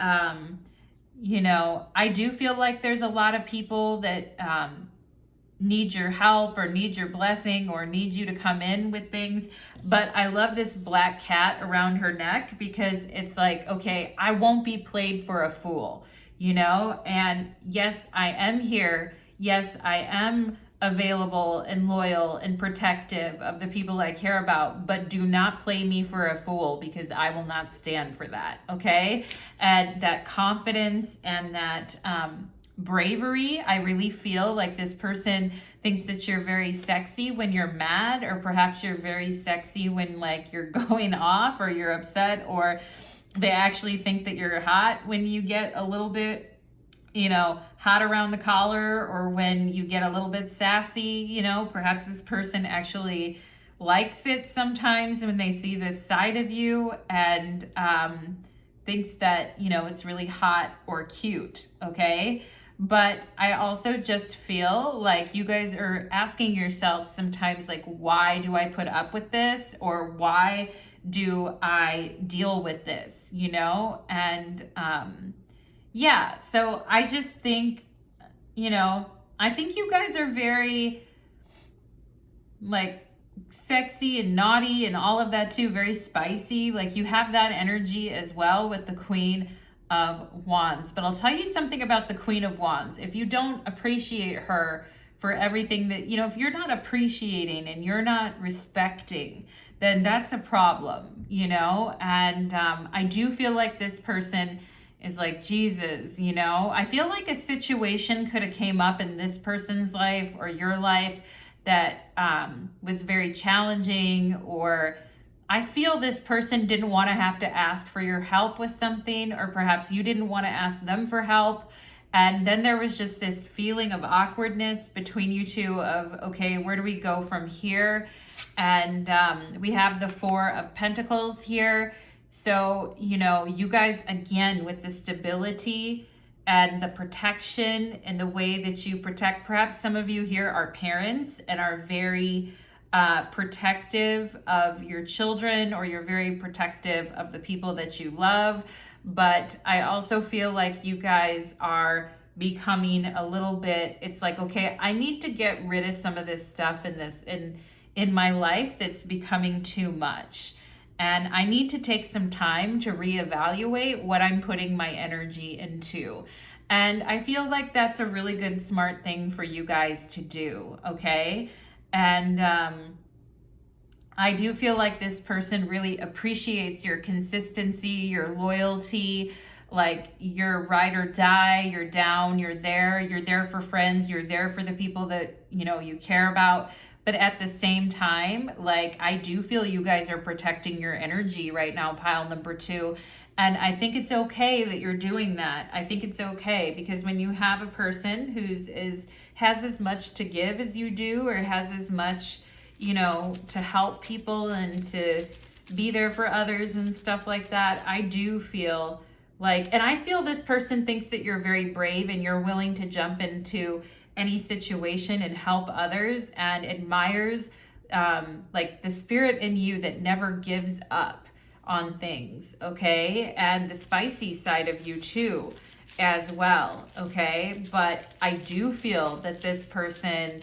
you know, I do feel like there's a lot of people that need your help or need your blessing or need you to come in with things. But I love this black cat around her neck, because it's like, okay, I won't be played for a fool, you know? And yes, I am here. Yes, I am available and loyal and protective of the people I care about, but do not play me for a fool, because I will not stand for that, okay? And that confidence and that bravery, I really feel like this person thinks that you're very sexy when you're mad, or perhaps you're very sexy when like you're going off or you're upset, or they actually think that you're hot when you get a little bit, you know, hot around the collar, or when you get a little bit sassy. You know, perhaps this person actually likes it sometimes when they see this side of you, and thinks that, you know, it's really hot or cute, okay? But I also just feel like you guys are asking yourself sometimes, like, why do I put up with this? Or why do I deal with this, you know? And yeah, so I just think, you know, I think you guys are very like sexy and naughty and all of that too, very spicy. Like you have that energy as well with the Queen of Wands. But I'll tell you something about the Queen of Wands. If you don't appreciate her for everything that, you know, if you're not appreciating and you're not respecting, then that's a problem, you know? And I do feel like this person is like, Jesus, you know? I feel like a situation could have came up in this person's life or your life that was very challenging, or I feel this person didn't want to have to ask for your help with something, or perhaps you didn't want to ask them for help. And then there was just this feeling of awkwardness between you two of, okay, where do we go from here? And we have the Four of Pentacles here. So, you know, you guys, again, with the stability and the protection and the way that you protect, perhaps some of you here are parents and are very protective of your children, or you're very protective of the people that you love. But I also feel like you guys are becoming a little bit, it's like, okay, I need to get rid of some of this stuff in my life that's becoming too much. And I need to take some time to reevaluate what I'm putting my energy into. And I feel like that's a really good, smart thing for you guys to do, okay? And I do feel like this person really appreciates your consistency, your loyalty, like you're ride or die, you're down, you're there for friends, you're there for the people that, you know, you care about. But at the same time, like, I do feel you guys are protecting your energy right now, pile number 2. And I think it's okay that you're doing that. I think it's okay, because when you have a person has as much to give as you do, or has as much, you know, to help people and to be there for others and stuff like that, I do feel like, and I feel this person thinks that you're very brave and you're willing to jump into any situation and help others, and admires like the spirit in you that never gives up on things, okay? And the spicy side of you too as well, okay? But I do feel that this person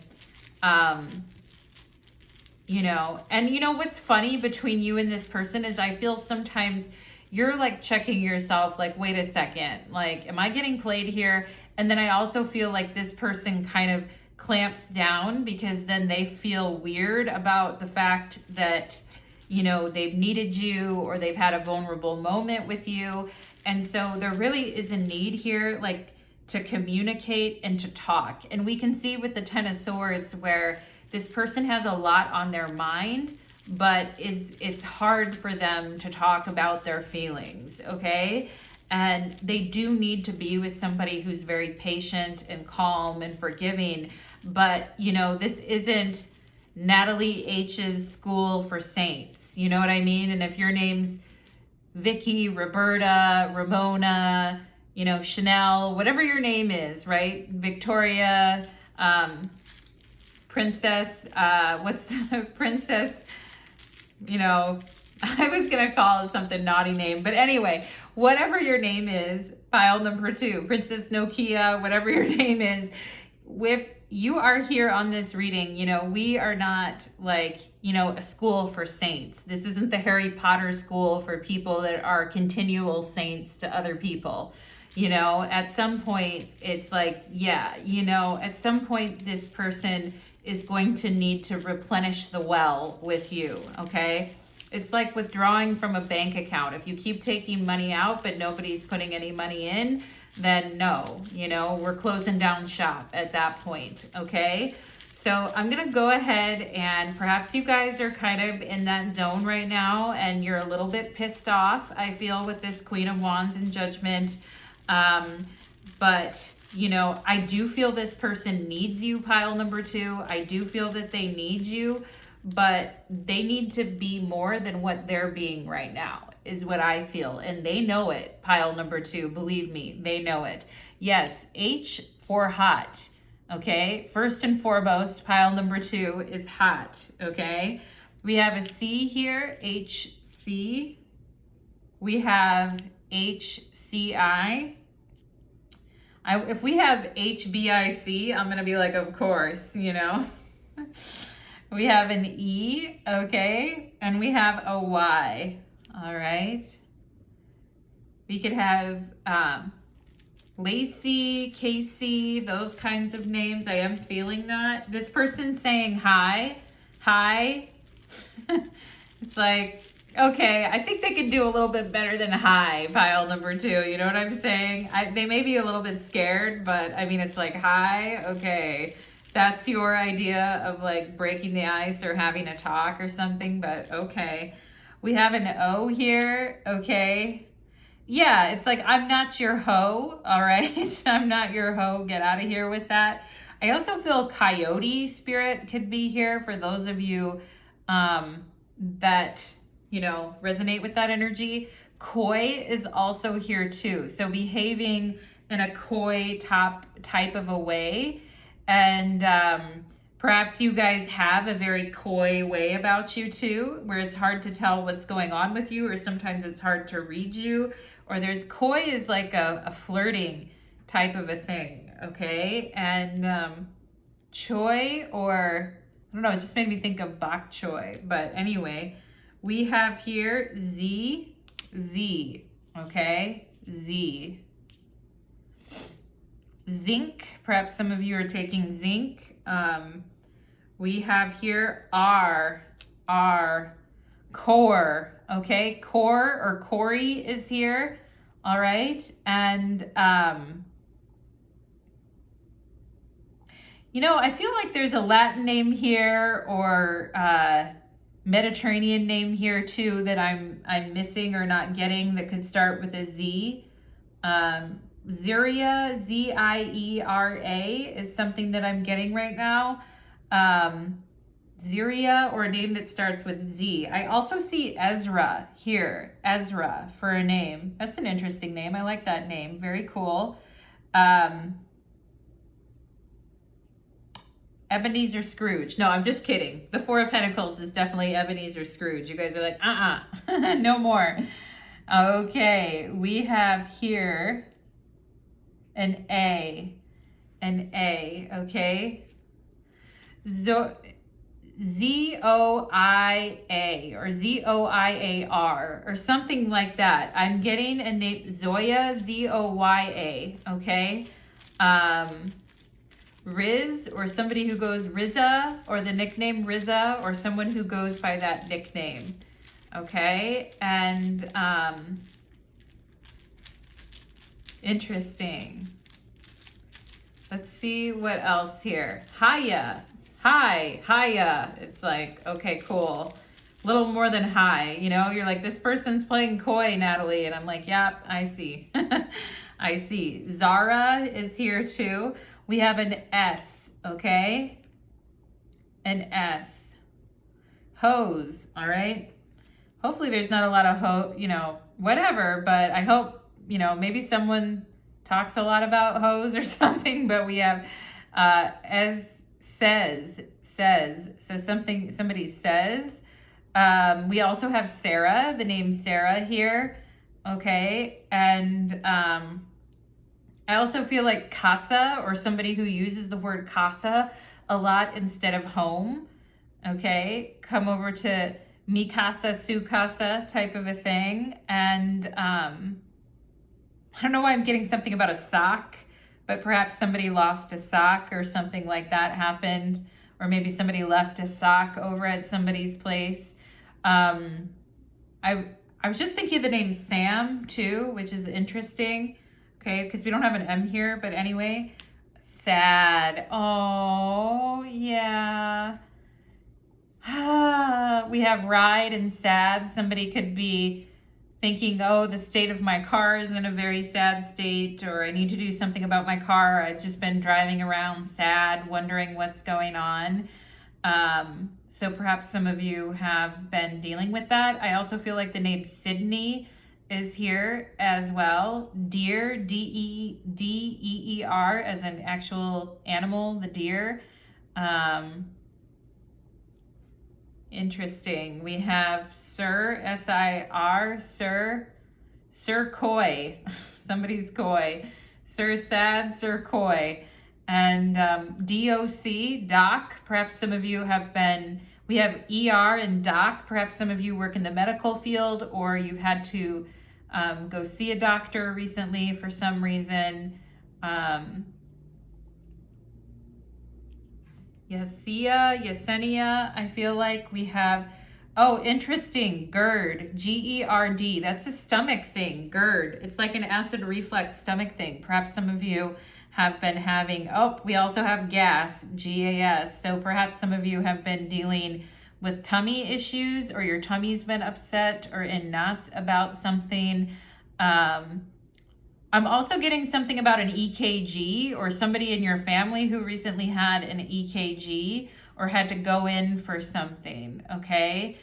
you know. And you know what's funny between you and this person is I feel sometimes you're like checking yourself, like, wait a second, like, am I getting played here? And then I also feel like this person kind of clamps down because then they feel weird about the fact that, you know, they've needed you or they've had a vulnerable moment with you. And so there really is a need here, like, to communicate and to talk. And we can see with the Ten of Swords where this person has a lot on their mind, but it's hard for them to talk about their feelings, okay? And they do need to be with somebody who's very patient and calm and forgiving. But, you know, this isn't Natalie H's School for Saints. You know what I mean? And if your name's Vicky, Roberta, Ramona, you know, Chanel, whatever your name is, right? Victoria, Princess, what's the Princess, you know, I was going to call it something naughty name. But anyway, whatever your name is, pile number 2, Princess Nokia, whatever your name is, with you are here on this reading, you know, we are not like, you know, a school for saints. This isn't the Harry Potter school for people that are continual saints to other people. You know, at some point it's like, yeah, you know, at some point this person is going to need to replenish the well with you, okay? It's like withdrawing from a bank account. If you keep taking money out but nobody's putting any money in, then no, you know, we're closing down shop at that point, okay? So I'm gonna go ahead and perhaps you guys are kind of in that zone right now and you're a little bit pissed off, I feel, with this Queen of Wands and Judgment. But, you know, I do feel this person needs you, pile number 2. I do feel that they need you, but they need to be more than what they're being right now, is what I feel. And they know it, pile number 2. Believe me, they know it. Yes, H for hot, okay? First and foremost, pile number 2 is hot, okay? We have a C here, HC. We have HCI. If we have HBIC, I'm going to be like, of course, you know. We have an E, okay, and we have a Y, all right. We could have Lacey, Casey, those kinds of names. I am feeling that. This person's saying hi, hi. It's like, okay, I think they could do a little bit better than hi, pile number 2. You know what I'm saying? They may be a little bit scared, but I mean, it's like, hi, okay. That's your idea of like breaking the ice or having a talk or something, but okay. We have an O here, okay. Yeah, it's like, I'm not your hoe, all right? I'm not your hoe, get out of here with that. I also feel coyote spirit could be here for those of you that, you know, resonate with that energy. Coy is also here too. So behaving in a coy type of a way. And perhaps you guys have a very coy way about you too, where it's hard to tell what's going on with you, or sometimes it's hard to read you. Or there's coy is like a flirting type of a thing, okay? And choy, or I don't know, it just made me think of bok choy. But anyway, we have here Z, okay? Z. Zinc, perhaps some of you are taking zinc. We have here R, core, okay? Core or Corey is here, all right? And, you know, I feel like there's a Latin name here or Mediterranean name here too that I'm missing or not getting that could start with a Z. Ziera, Z-I-E-R-A is something that I'm getting right now. Ziria, or a name that starts with Z. I also see Ezra here, Ezra for a name. That's an interesting name. I like that name. Very cool. Ebenezer Scrooge. No, I'm just kidding. The Four of Pentacles is definitely Ebenezer Scrooge. You guys are like, no more. Okay, we have here an A, okay? Zoia or Zoiar or something like that. I'm getting a name, Zoya, Zoya, okay? Riz, or somebody who goes Riza, or the nickname Riza, or someone who goes by that nickname, okay? And interesting. Let's see what else here. Hiya. Hi. Hiya. It's like, okay, cool. A little more than hi, you know? You're like, this person's playing coy, Natalie. And I'm like, yep, I see. I see. Zara is here too. We have an S, okay? An S. Hose, all right? Hopefully there's not a lot of whatever, but I hope, maybe someone talks a lot about hose or something, but we have as says, so somebody says. We also have Sarah, the name Sarah here, okay? And I also feel like casa, or somebody who uses the word casa a lot instead of home, okay? Come over to mi casa, su casa type of a thing. And I don't know why I'm getting something about a sock, but perhaps somebody lost a sock or something like that happened, or maybe somebody left a sock over at somebody's place. I was just thinking of the name Sam too, which is interesting, okay, because we don't have an M here, but anyway, sad. Oh, yeah. We have ride and sad. Somebody could be thinking, oh, the state of my car is in a very sad state, or I need to do something about my car. I've just been driving around sad, wondering what's going on. So perhaps some of you have been dealing with that. I also feel like the name Sydney is here as well. Deer, Deer, as an actual animal, the deer. Interesting. We have Sir, S-I-R, Sir Coy. Somebody's coy. Sir Sad, Sir Coy. And DOC, Doc. Perhaps some of you have been, we have ER and Doc. Perhaps some of you work in the medical field, or you've had to go see a doctor recently for some reason. Yesenia, I feel like we have, oh, interesting, GERD, G-E-R-D, that's a stomach thing, GERD. It's like an acid reflux stomach thing. Perhaps some of you have been having, oh, we also have gas, G-A-S. So perhaps some of you have been dealing with tummy issues, or your tummy's been upset or in knots about something. I'm also getting something about an EKG, or somebody in your family who recently had an EKG or had to go in for something, okay?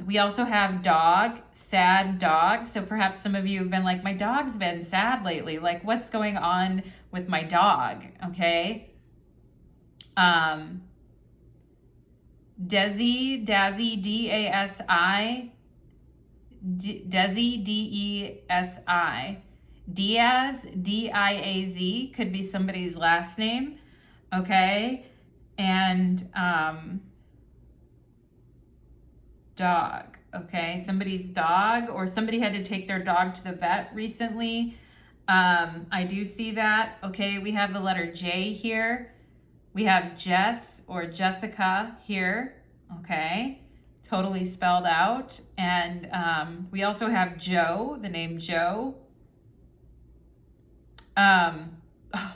We also have dog, sad dog. So perhaps some of you have been like, my dog's been sad lately. Like, what's going on with my dog, okay? Desi, D-A-S-I, Desi, D-E-S-I. Diaz, D-I-A-Z, could be somebody's last name, okay? And dog, okay? Somebody's dog, or somebody had to take their dog to the vet recently. I do see that, okay? We have the letter J here. We have Jess or Jessica here, okay? Totally spelled out. And we also have Joe, the name Joe.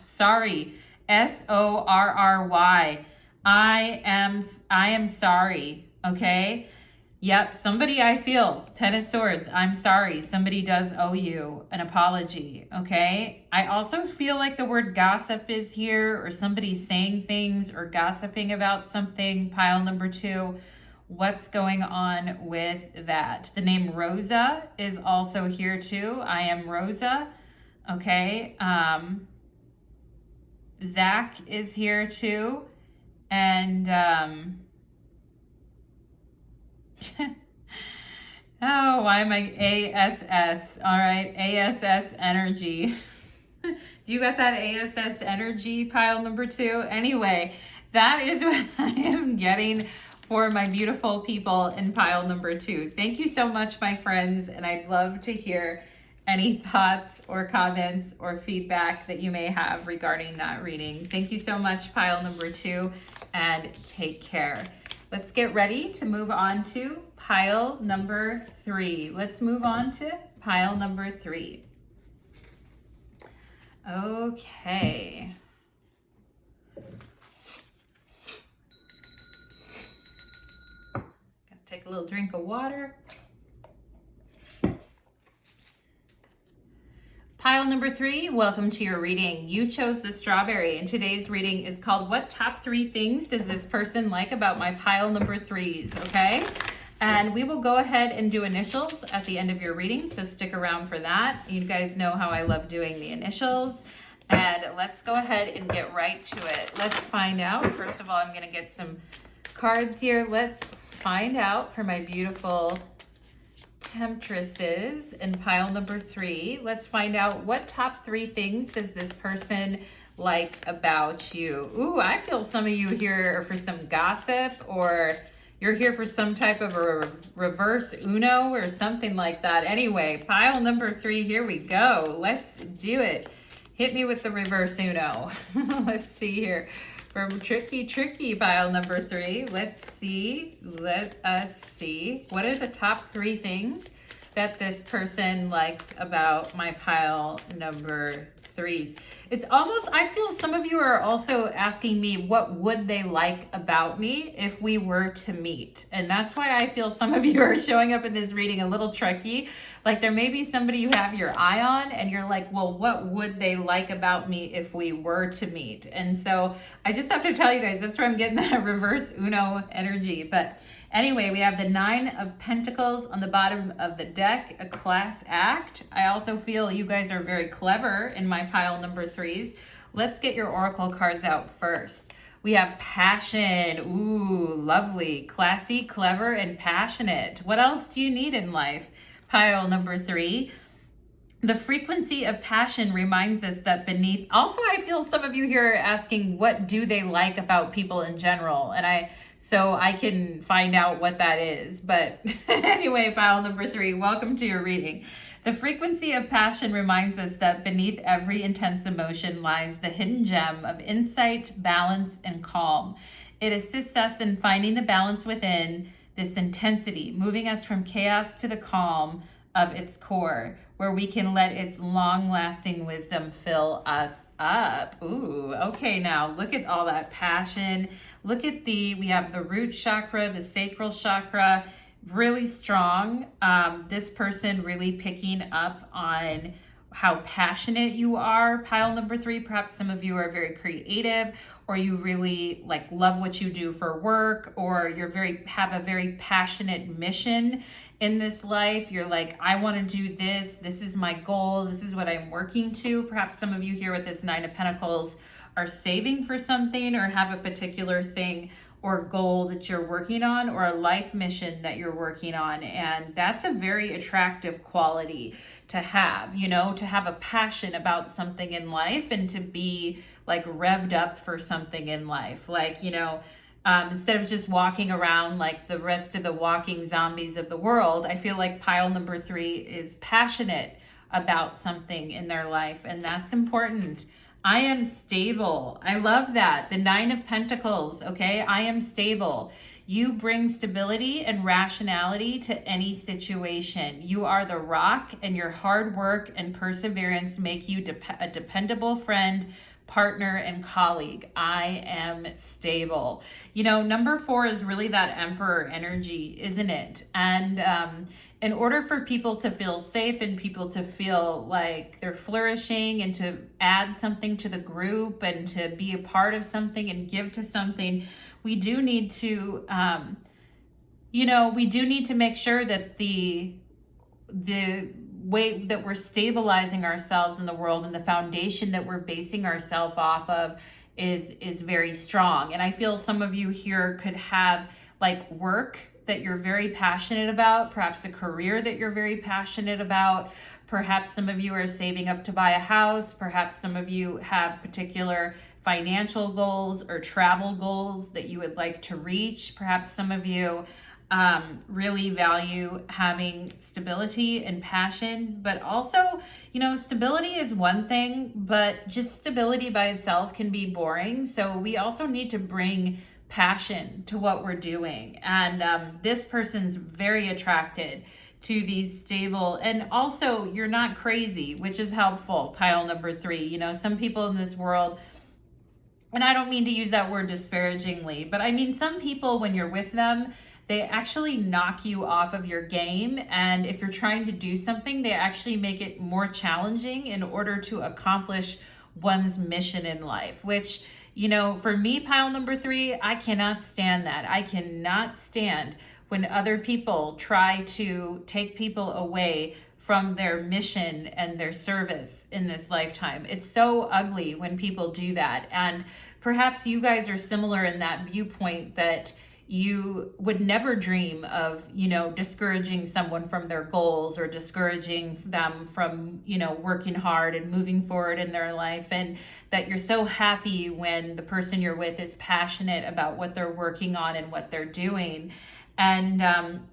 Sorry, S-O-R-R-Y. I am sorry, okay? Yep, somebody, I feel, Ten of Swords, I'm sorry. Somebody does owe you an apology, okay? I also feel like the word gossip is here, or somebody saying things or gossiping about something, pile number 2. What's going on with that? The name Rosa is also here too. I am Rosa. Okay, Zach is here too, and oh, why am I ASS? All right, ASS energy. Do you got that ASS energy, pile number 2? Anyway, That is what I am getting for my beautiful people in pile number 2. Thank you so much, my friends, and I'd love to hear any thoughts or comments or feedback that you may have regarding that reading. Thank you so much, pile number 2, and take care. Let's get ready to move on to pile number 3. Let's move on to pile number 3. Okay. Take a little drink of water. Pile number 3, welcome to your reading. You chose the strawberry, and today's reading is called What Top 3 Things Does This Person Like About My Pile Number 3s, okay? And we will go ahead and do initials at the end of your reading, so stick around for that. You guys know how I love doing the initials. And let's go ahead and get right to it. Let's find out. First of all, I'm going to get some cards here. Let's find out for my beautiful Temptresses in pile number 3. Let's find out what top 3 things does this person like about you. Ooh, I feel some of you here are for some gossip, or you're here for some type of a reverse Uno or something like that. Anyway, pile number 3, here we go. Let's do it. Hit me with the reverse Uno. Let's see here. From tricky pile number 3. Let's see. Let us see. What are the top 3 things that this person likes about my pile number 3s? It's almost, I feel some of you are also asking me, what would they like about me if we were to meet? And that's why I feel some of you are showing up in this reading a little tricky. Like there may be somebody you have your eye on and you're like, well, what would they like about me if we were to meet? And so I just have to tell you guys, that's where I'm getting that reverse Uno energy. But anyway, we have the 9 of Pentacles on the bottom of the deck, a class act. I also feel you guys are very clever in my pile number 3s. Let's get your oracle cards out first. We have passion. Ooh, lovely. Classy, clever, and passionate. What else do you need in life? Pile number 3. The frequency of passion reminds us that beneath, also I feel some of you here are asking, what do they like about people in general? And so I can find out what that is. But anyway, pile number 3, welcome to your reading. The frequency of passion reminds us that beneath every intense emotion lies the hidden gem of insight, balance, and calm. It assists us in finding the balance within this intensity, moving us from chaos to the calm of its core, where we can let its long-lasting wisdom fill us up. Ooh, okay, now look at all that passion. Look at we have the root chakra, the sacral chakra, really strong. This person really picking up on how passionate you are. Pile number 3, perhaps some of you are very creative, or you really love what you do for work, or have a very passionate mission in this life. You're like, I want to do this. This is my goal. This is what I'm working to. Perhaps some of you here with this 9 of Pentacles are saving for something, or have a particular thing or goal that you're working on, or a life mission that you're working on. And that's a very attractive quality to have, to have a passion about something in life and to be revved up for something in life. Instead of just walking around like the rest of the walking zombies of the world, I feel like pile number 3 is passionate about something in their life, and that's important. I am stable. I love that. The 9 of Pentacles, okay? I am stable. You bring stability and rationality to any situation. You are the rock, and your hard work and perseverance make you a dependable friend, partner, and colleague. I am stable. Number 4 is really that Emperor energy, isn't it? And in order for people to feel safe and people to feel like they're flourishing and to add something to the group and to be a part of something and give to something, we do need to, make sure that the way that we're stabilizing ourselves in the world and the foundation that we're basing ourselves off of is very strong. And I feel some of you here could have work that you're very passionate about, perhaps a career that you're very passionate about. Perhaps some of you are saving up to buy a house. Perhaps some of you have particular financial goals or travel goals that you would like to reach. Perhaps some of you really value having stability and passion, but also, stability is one thing, but just stability by itself can be boring. So we also need to bring passion to what we're doing. And this person's very attracted to these stable, and also you're not crazy, which is helpful, pile number 3. Some people in this world, and I don't mean to use that word disparagingly, but I mean some people, when you're with them, they actually knock you off of your game. And if you're trying to do something, they actually make it more challenging in order to accomplish one's mission in life, which, for me, pile number 3, I cannot stand that. I cannot stand when other people try to take people away from their mission and their service in this lifetime. It's so ugly when people do that. And perhaps you guys are similar in that viewpoint, that you would never dream of, discouraging someone from their goals or discouraging them from, working hard and moving forward in their life. And that you're so happy when the person you're with is passionate about what they're working on and what they're doing. And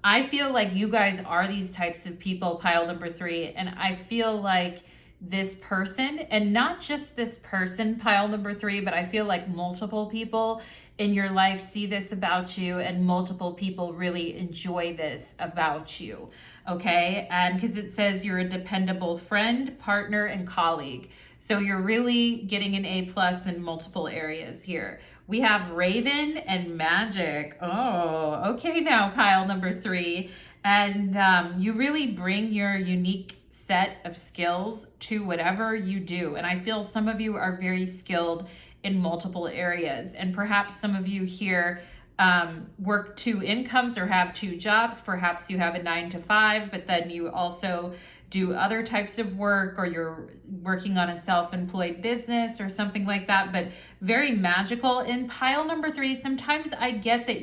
I feel like you guys are these types of people, pile number 3. And I feel like this person, and not just this person, pile number 3, but I feel like multiple people in your life see this about you, and multiple people really enjoy this about you, okay? And because it says you're a dependable friend, partner, and colleague. So you're really getting an A+ in multiple areas here. We have Raven and Magic. Oh, okay now, pile number 3. And you really bring your unique set of skills to whatever you do. And I feel some of you are very skilled in multiple areas. And perhaps some of you here work 2 incomes or have 2 jobs. Perhaps you have a 9-to-5, but then you also do other types of work, or you're working on a self-employed business or something like that, but very magical. In pile number 3, sometimes I get that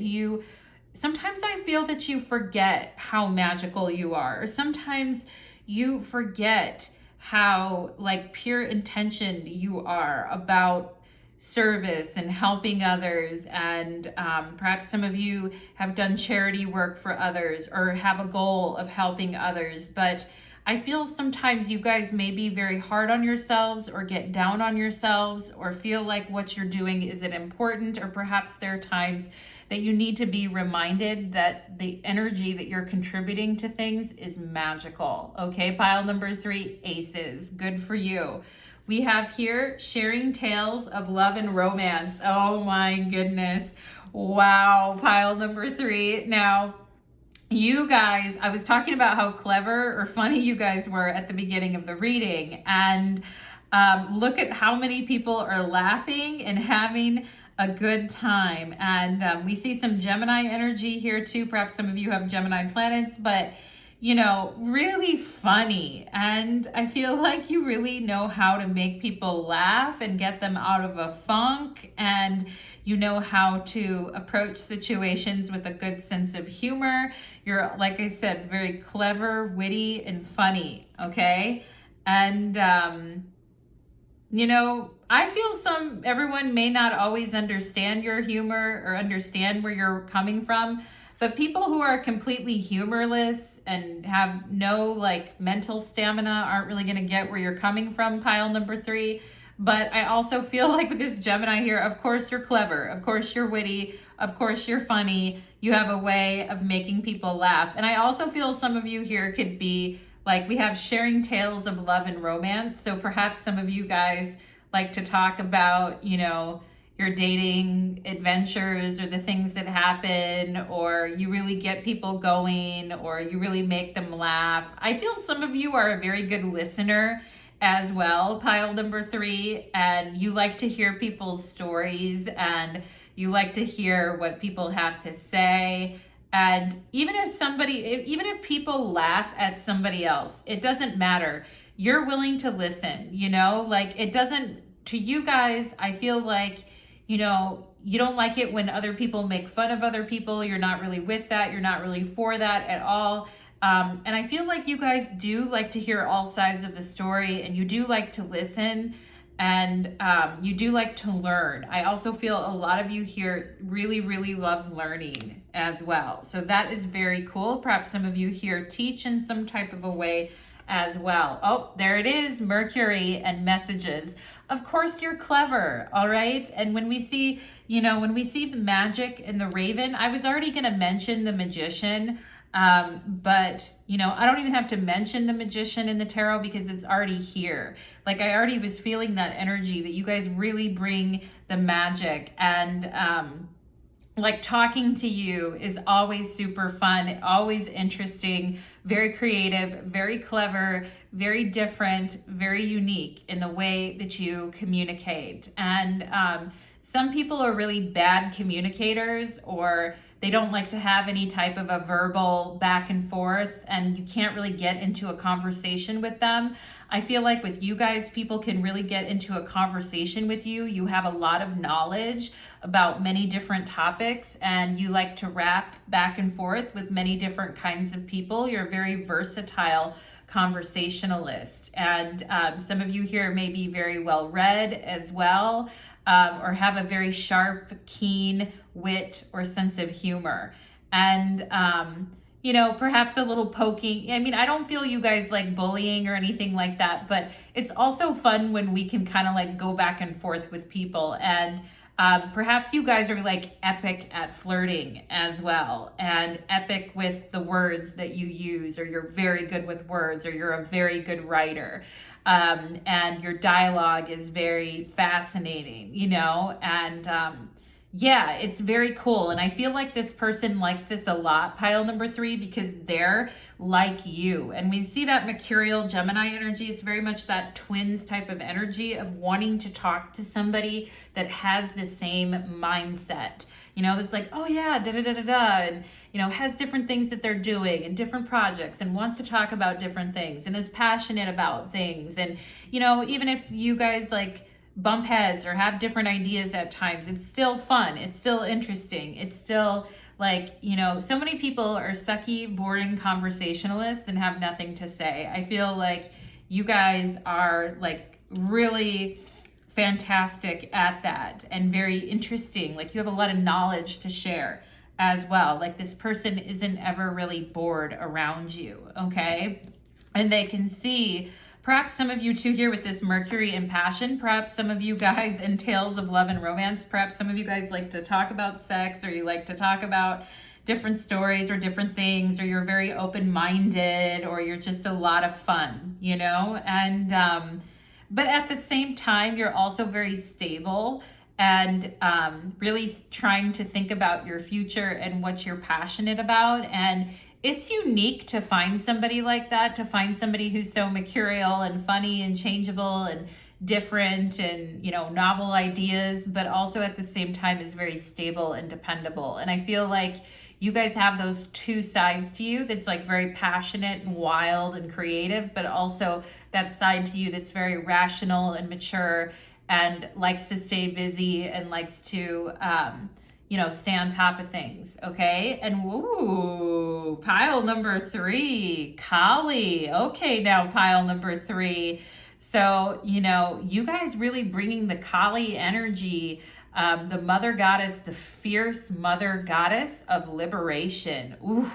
sometimes I feel that you forget how magical you are. Or sometimes you forget how pure intentioned you are about service and helping others. And perhaps some of you have done charity work for others or have a goal of helping others. But I feel sometimes you guys may be very hard on yourselves, or get down on yourselves, or feel like what you're doing isn't important. Or perhaps there are times that you need to be reminded that the energy that you're contributing to things is magical. Okay, pile number 3, aces. Good for you. We have here sharing tales of love and romance. Oh my goodness. Wow, pile number 3. Now, you guys, I was talking about how clever or funny you guys were at the beginning of the reading. And look at how many people are laughing and having a good time. And we see some Gemini energy here too. Perhaps some of you have Gemini planets, but really funny. And I feel like you really know how to make people laugh and get them out of a funk. And you know how to approach situations with a good sense of humor. You're, like I said, very clever, witty, and funny, okay? And, I feel everyone may not always understand your humor or understand where you're coming from, but people who are completely humorless and have no mental stamina aren't really going to get where you're coming from, pile number 3. But I also feel like with this Gemini here, of course you're clever, of course you're witty, of course you're funny, you have a way of making people laugh. And I also feel some of you here could be we have sharing tales of love and romance. So perhaps some of you guys like to talk about, your dating adventures or the things that happen, or you really get people going, or you really make them laugh. I feel some of you are a very good listener as well, pile number 3, and you like to hear people's stories, and you like to hear what people have to say. And even if people laugh at somebody else, it doesn't matter. You're willing to listen, it doesn't, to you guys, I feel like, you don't like it when other people make fun of other people. You're not really with that. You're not really for that at all. And I feel like you guys do like to hear all sides of the story, and you do like to listen. and you do like to learn. I also feel a lot of you here really, really love learning as well. So that is very cool. Perhaps some of you here teach in some type of a way as well. Oh, there it is, Mercury and messages. Of course you're clever, all right? And when we see, when we see the magic in the raven, I was already going to mention the magician, but I don't even have to mention the magician in the tarot because it's already here. Like I already was feeling that energy that you guys really bring the magic, and like talking to you is always super fun, always interesting, very creative, very clever, very different, very unique in the way that you communicate. And some people are really bad communicators, or they don't like to have any type of a verbal back and forth, and you can't really get into a conversation with them. I feel like with you guys, people can really get into a conversation with you. You have a lot of knowledge about many different topics, and you like to rap back and forth with many different kinds of people. You're a very versatile conversationalist, and some of you here may be very well read as well, or have a very sharp, keen wit or sense of humor. And perhaps a little poking. I mean, I don't feel you guys like bullying or anything like that, but it's also fun when we can kind of like go back and forth with people. And perhaps you guys are like epic at flirting as well, and epic with the words that you use, or you're very good with words, or you're a very good writer. And your dialogue is very fascinating, and yeah, it's very cool. And I feel like this person likes this a lot, pile number 3, because they're like you. And we see that Mercurial Gemini energy. It's very much that twins type of energy of wanting to talk to somebody that has the same mindset. That's like, oh yeah, da da da da da, and has different things that they're doing and different projects, and wants to talk about different things, and is passionate about things. And even if you guys like bump heads or have different ideas at times, it's still fun, it's still interesting, it's still like, so many people are sucky, boring conversationalists and have nothing to say. I feel like you guys are like really fantastic at that, and very interesting. Like you have a lot of knowledge to share as well. Like this person isn't ever really bored around you, okay? And they can see, perhaps some of you too here with this Mercury and passion, perhaps some of you guys in tales of love and romance, perhaps some of you guys like to talk about sex, or you like to talk about different stories or different things, or you're very open-minded, or you're just a lot of fun, and but at the same time, you're also very stable, and really trying to think about your future and what you're passionate about. And it's unique to find somebody like that, to find somebody who's so mercurial and funny and changeable and different, and novel ideas, but also at the same time is very stable and dependable. And I feel like you guys have those two sides to you that's like very passionate and wild and creative, but also that side to you that's very rational and mature, and likes to stay busy, and likes to stay on top of things, okay? And woo, pile number 3, Kali. Okay, now pile number 3. So, you guys really bringing the Kali energy, the mother goddess, the fierce mother goddess of liberation. Ooh.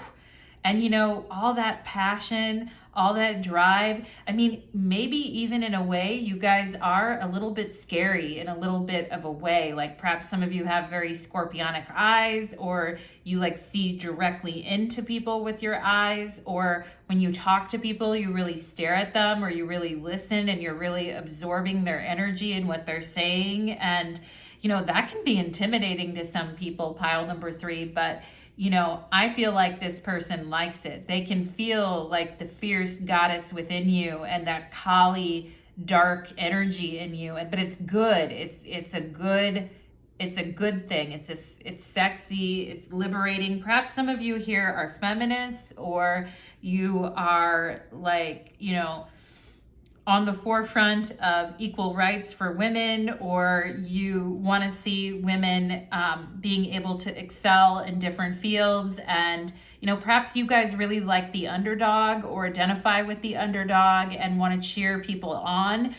And all that passion, all that drive. I mean, maybe even in a way, you guys are a little bit scary in a little bit of a way. Like perhaps some of you have very scorpionic eyes, or you like see directly into people with your eyes, or when you talk to people, you really stare at them, or you really listen, and you're really absorbing their energy and what they're saying. And, that can be intimidating to some people, pile number 3, but I feel like this person likes it. They can feel like the fierce goddess within you, and that Kali dark energy in you. But it's good. It's a good thing. It's sexy. It's liberating. Perhaps some of you here are feminists, or you are like, on the forefront of equal rights for women, or you want to see women being able to excel in different fields. And, perhaps you guys really like the underdog, or identify with the underdog and want to cheer people on.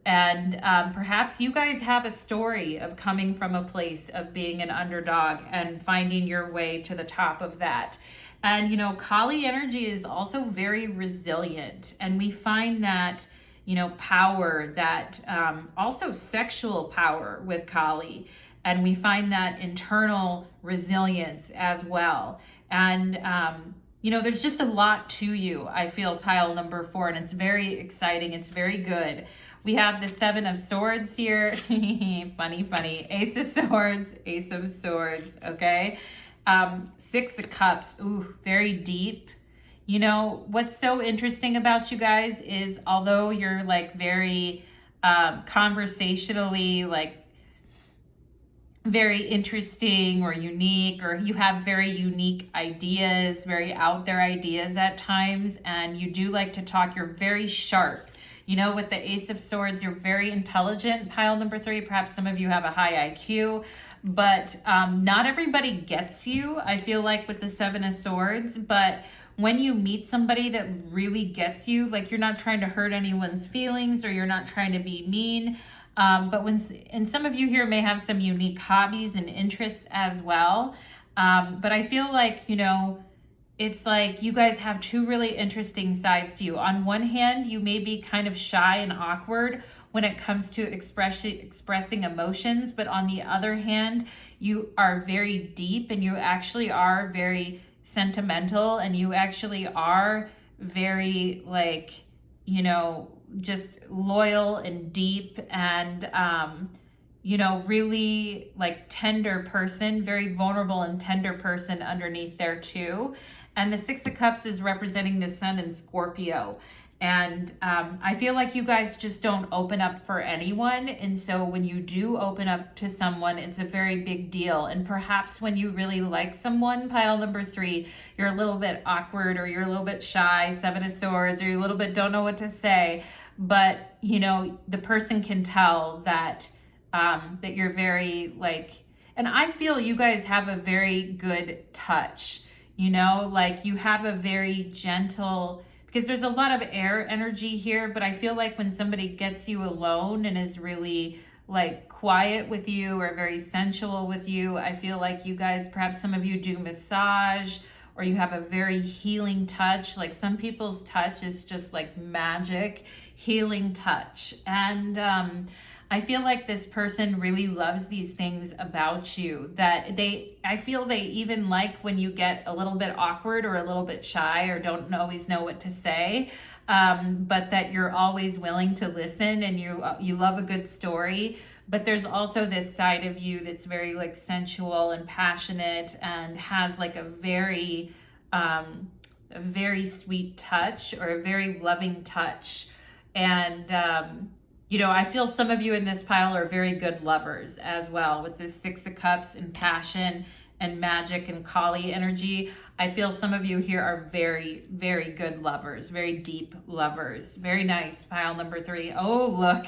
And perhaps you guys have a story of coming from a place of being an underdog and finding your way to the top of that. And, you know, Kali energy is also very resilient. And we find that, you know, power, that also sexual power with Kali. And we find that internal resilience as well. And, you know, there's just a lot to you, I feel, pile number 4, and it's very exciting. It's very good. We have the 7 of Swords here. funny. Ace of Swords, okay? 6 of Cups, ooh, very deep. You know, what's so interesting about you guys is although you're like very conversationally, like very interesting or unique, or you have very unique ideas, very out there ideas at times, and you do like to talk, you're very sharp. You know, with the Ace of Swords, you're very intelligent, pile number 3. Perhaps some of you have a high IQ, but not everybody gets you, I feel like, with the 7 of Swords. But when you meet somebody that really gets you, like you're not trying to hurt anyone's feelings or you're not trying to be mean. And some of you here may have some unique hobbies and interests as well. But I feel like, you know, it's like you guys have 2 really interesting sides to you. On one hand, you may be kind of shy and awkward when it comes to expressing emotions. But on the other hand, you are very deep and you actually are very sentimental, and you actually are very, like, you know, just loyal and deep and, you know, really like tender person, very vulnerable and tender person underneath there too. And the 6 of Cups is representing the Sun in Scorpio. And I feel like you guys just don't open up for anyone. And so when you do open up to someone, it's a very big deal. And perhaps when you really like someone, pile number 3, you're a little bit awkward or you're a little bit shy, 7 of Swords, or you a little bit don't know what to say. But, you know, the person can tell that that you're very like, and I feel you guys have a very good touch, you know, like you have a very gentle, because there's a lot of air energy here, but I feel like when somebody gets you alone and is really like quiet with you or very sensual with you, I feel like you guys, perhaps some of you do massage or you have a very healing touch. Like some people's touch is just like magic, healing touch. And I feel like this person really loves these things about you, that I feel they even like when you get a little bit awkward or a little bit shy or don't always know what to say, but that you're always willing to listen and you love a good story. But there's also this side of you that's very like sensual and passionate and has like a very sweet touch or a very loving touch. And, you know, I feel some of you in this pile are very good lovers as well, with this 6 of Cups and passion and magic and Kali energy. I feel some of you here are very, very good lovers, very deep lovers. Very nice, pile number 3. Oh, look.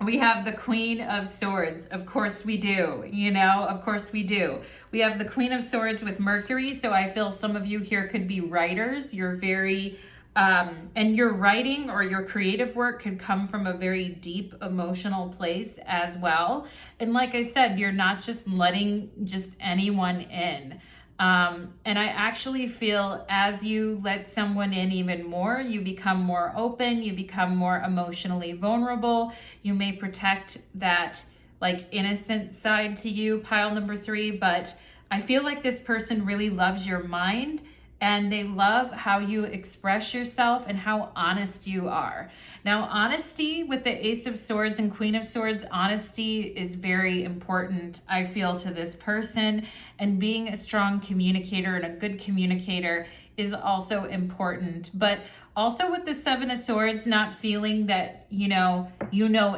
We have the Queen of Swords. Of course we do, you know, of course we do. We have the Queen of Swords with Mercury. So I feel some of you here could be writers. You're very, and your writing or your creative work could come from a very deep emotional place as well. And like I said, you're not just letting just anyone in. And I actually feel as you let someone in even more, you become more open, you become more emotionally vulnerable. You may protect that like innocent side to you, pile number 3, but I feel like this person really loves your mind and they love how you express yourself and how honest you are. Now, honesty with the Ace of Swords and Queen of Swords, honesty is very important, I feel, to this person. And being a strong communicator and a good communicator is also important. But also with the 7 of Swords, not feeling that, you know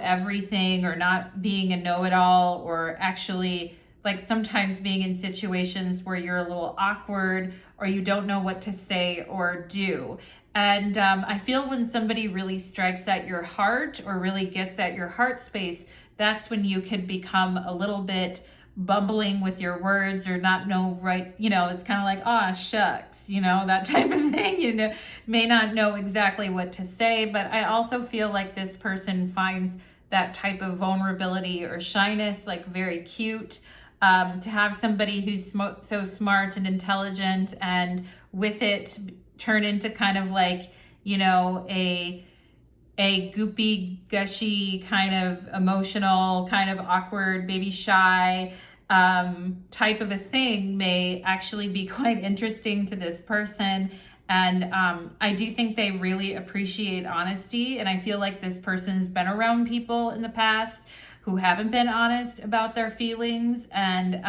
everything, or not being a know-it-all, or actually like sometimes being in situations where you're a little awkward or you don't know what to say or do. And I feel when somebody really strikes at your heart or really gets at your heart space, that's when you can become a little bit bumbling with your words or not know right, it's kind of like, oh, shucks, that type of thing. May not know exactly what to say, but I also feel like this person finds that type of vulnerability or shyness like very cute. To have somebody who's so smart and intelligent, and with it turn into kind of like, a goopy, gushy, kind of emotional, kind of awkward, maybe shy type of a thing may actually be quite interesting to this person. And I do think they really appreciate honesty. And I feel like this person's been around people in the past who haven't been honest about their feelings. And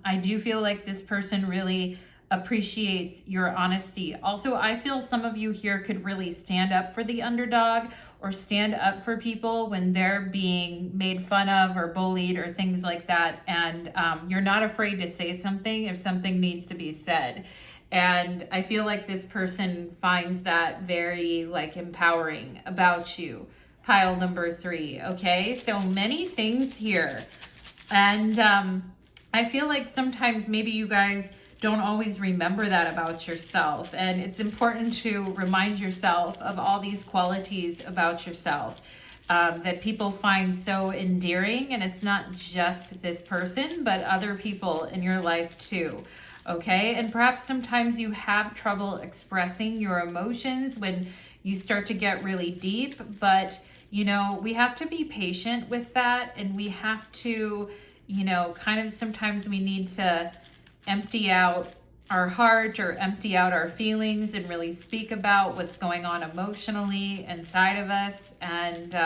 I do feel like this person really appreciates your honesty. Also, I feel some of you here could really stand up for the underdog or stand up for people when they're being made fun of or bullied or things like that. And you're not afraid to say something if something needs to be said. And I feel like this person finds that very like empowering about you. Pile number 3. Okay, so many things here. And I feel like sometimes maybe you guys don't always remember that about yourself. And it's important to remind yourself of all these qualities about yourself that people find so endearing. And it's not just this person, but other people in your life too. Okay, and perhaps sometimes you have trouble expressing your emotions when you start to get really deep, but we have to be patient with that, and we have to, kind of sometimes we need to empty out our heart or empty out our feelings and really speak about what's going on emotionally inside of us. And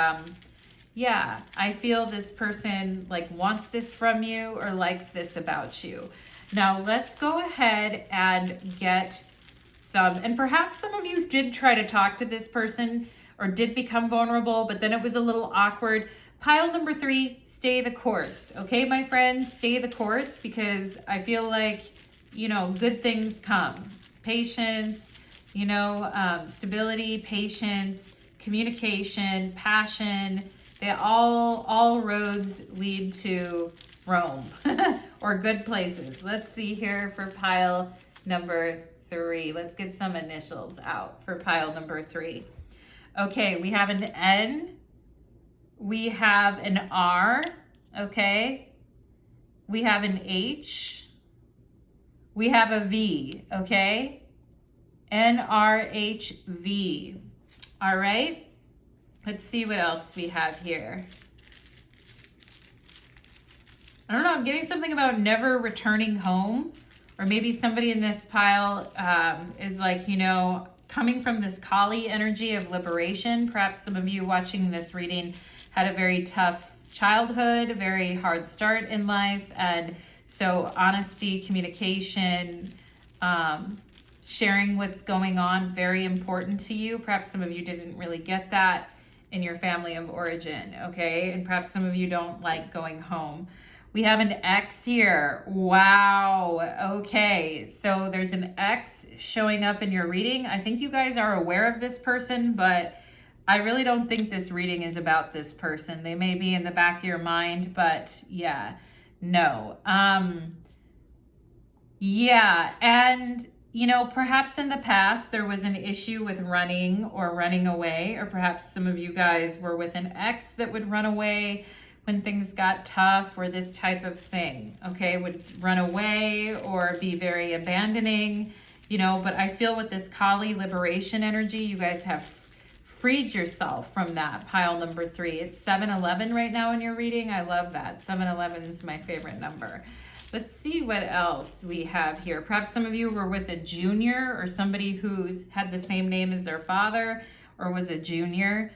yeah, I feel this person like wants this from you or likes this about you. Now let's go ahead and get some, and perhaps some of you did try to talk to this person or did become vulnerable, but then it was a little awkward. Pile number 3, stay the course. Okay, my friends, stay the course, because I feel like, good things come. Patience, stability, patience, communication, passion, they all roads lead to Rome or good places. Let's see here for pile number 3. Let's get some initials out for pile number 3. Okay, we have an N. We have an R. Okay. We have an H. We have a V. Okay. NRHV. All right. Let's see what else we have here. I don't know, I'm getting something about never returning home, or maybe somebody in this pile is like, coming from this Kali energy of liberation. Perhaps some of you watching this reading had a very tough childhood, a very hard start in life. And so honesty, communication, sharing what's going on, very important to you. Perhaps some of you didn't really get that in your family of origin, okay? And perhaps some of you don't like going home. We have an X here. Wow. Okay. So there's an X showing up in your reading. I think you guys are aware of this person, but I really don't think this reading is about this person. They may be in the back of your mind, but yeah, no. Yeah. And, perhaps in the past there was an issue with running or running away, or perhaps some of you guys were with an ex that would run away when things got tough, or this type of thing, okay, would run away or be very abandoning, but I feel with this Kali liberation energy, you guys have freed yourself from that. Pile number 3. It's 711 right now in your reading. I love that. 711 is my favorite number. Let's see what else we have here. Perhaps some of you were with a junior, or somebody who's had the same name as their father or was a junior.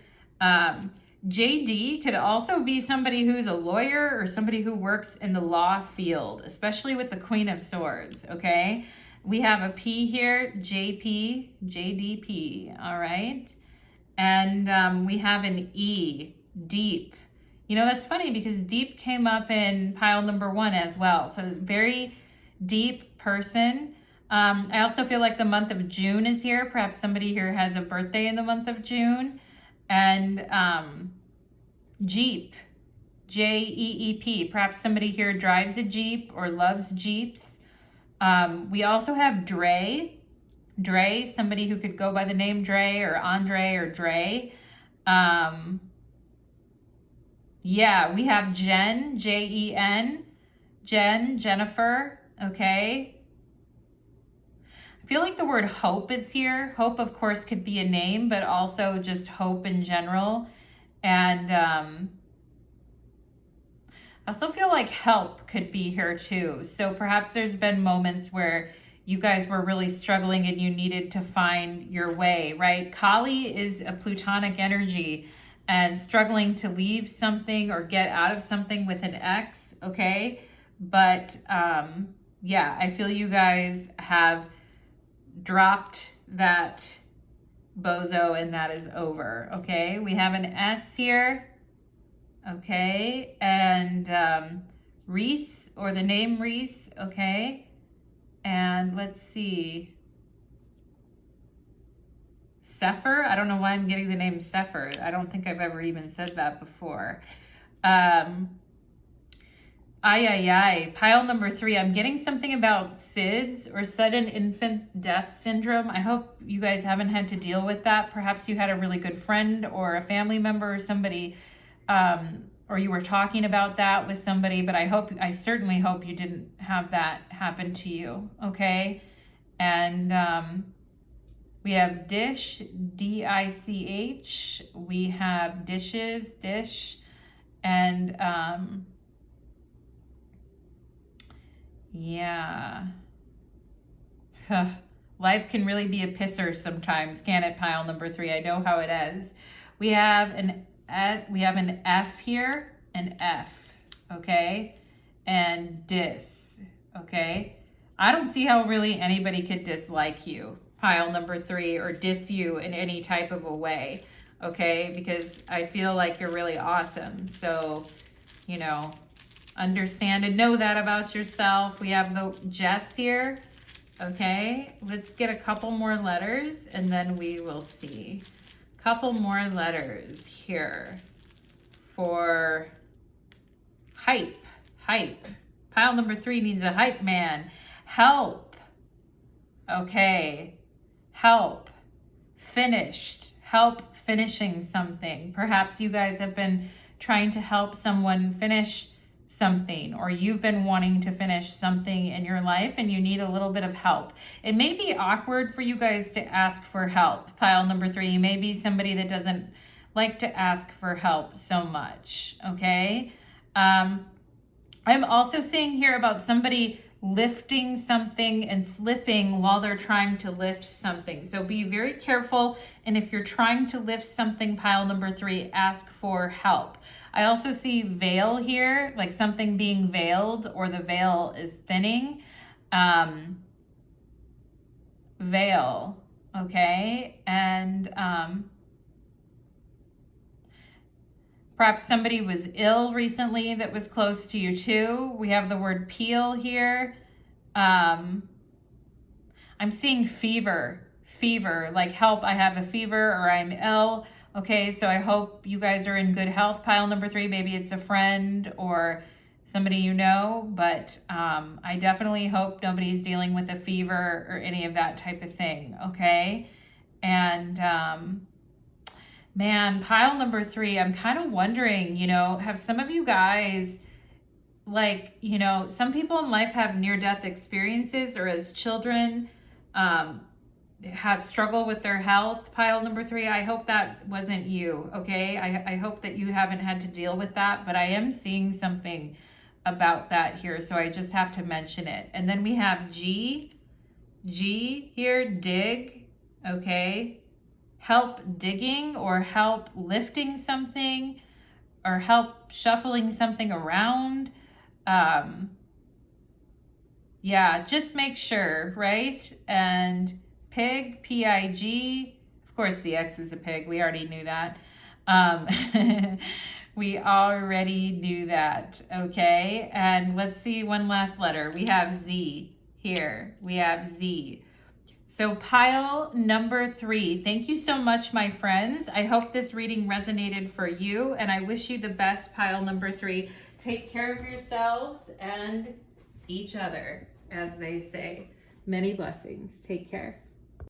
JD could also be somebody who's a lawyer or somebody who works in the law field, especially with the Queen of Swords, okay? We have a P here, JP, JDP, all right? And we have an E, deep. That's funny because deep came up in pile number 1 as well. So very deep person. I also feel like the month of June is here. Perhaps somebody here has a birthday in the month of June. And Jeep, Jeep. Perhaps somebody here drives a Jeep or loves Jeeps. We also have Dre. Dre, somebody who could go by the name Dre or Andre or Dre. Yeah, we have Jen, Jen, Jennifer, okay? I feel like the word hope is here. Hope, of course, could be a name, but also just hope in general. And I also feel like help could be here too. So perhaps there's been moments where you guys were really struggling and you needed to find your way, right? Kali is a Plutonic energy and struggling to leave something or get out of something with an X, okay? But yeah, I feel you guys have dropped that bozo and that is over, okay? We have an S here, okay? And Reese, or the name Reese, okay? And let's see, Sefer. I don't know why I'm getting the name Sefer. I don't think I've ever even said that before. Pile number 3. I'm getting something about SIDS or sudden infant death syndrome. I hope you guys haven't had to deal with that. Perhaps you had a really good friend or a family member or somebody, or you were talking about that with somebody, but I certainly hope you didn't have that happen to you, okay? And we have dish, D-I-C-H. We have dishes, dish, and yeah. Life can really be a pisser sometimes, can't it? Pile number 3. I know how it is. We have an F here, an F, okay? And dis, okay? I don't see how really anybody could dislike you, pile number 3, or diss you in any type of a way, okay? Because I feel like you're really awesome. So, you know, understand and know that about yourself. We have the Jess here, okay? Let's get a couple more letters and then we will see. Couple more letters here for hype. Pile number 3 needs a hype man. Help, okay? Help, finished, help finishing something. Perhaps you guys have been trying to help someone finish something, or you've been wanting to finish something in your life and you need a little bit of help. It may be awkward for you guys to ask for help. Pile number 3, you may be somebody that doesn't like to ask for help so much, okay? I'm also seeing here about somebody lifting something and slipping while they're trying to lift something. So be very careful. And if you're trying to lift something, pile number 3, ask for help. I also see veil here, like something being veiled or the veil is thinning. Veil, okay? And perhaps somebody was ill recently that was close to you too. We have the word peel here. I'm seeing fever, like help, I have a fever or I'm ill. Okay, so I hope you guys are in good health. Pile number 3, maybe it's a friend or somebody you know, but I definitely hope nobody's dealing with a fever or any of that type of thing, okay? And man, pile number 3, I'm kind of wondering, you know, have some of you guys, like, you know, some people in life have near-death experiences or as children have struggled with their health, pile number 3. I hope that wasn't you, okay? I hope that you haven't had to deal with that, but I am seeing something about that here, so I just have to mention it. And then we have G here, dig, okay? Help digging or help lifting something or help shuffling something around. Yeah, just make sure, right? And pig, P-I-G. Of course, the X is a pig. We already knew that. We already knew that, okay? And let's see one last letter. We have Z here. We have Z. So pile number 3. Thank you so much, my friends. I hope this reading resonated for you, and I wish you the best, pile number 3. Take care of yourselves and each other, as they say. Many blessings. Take care.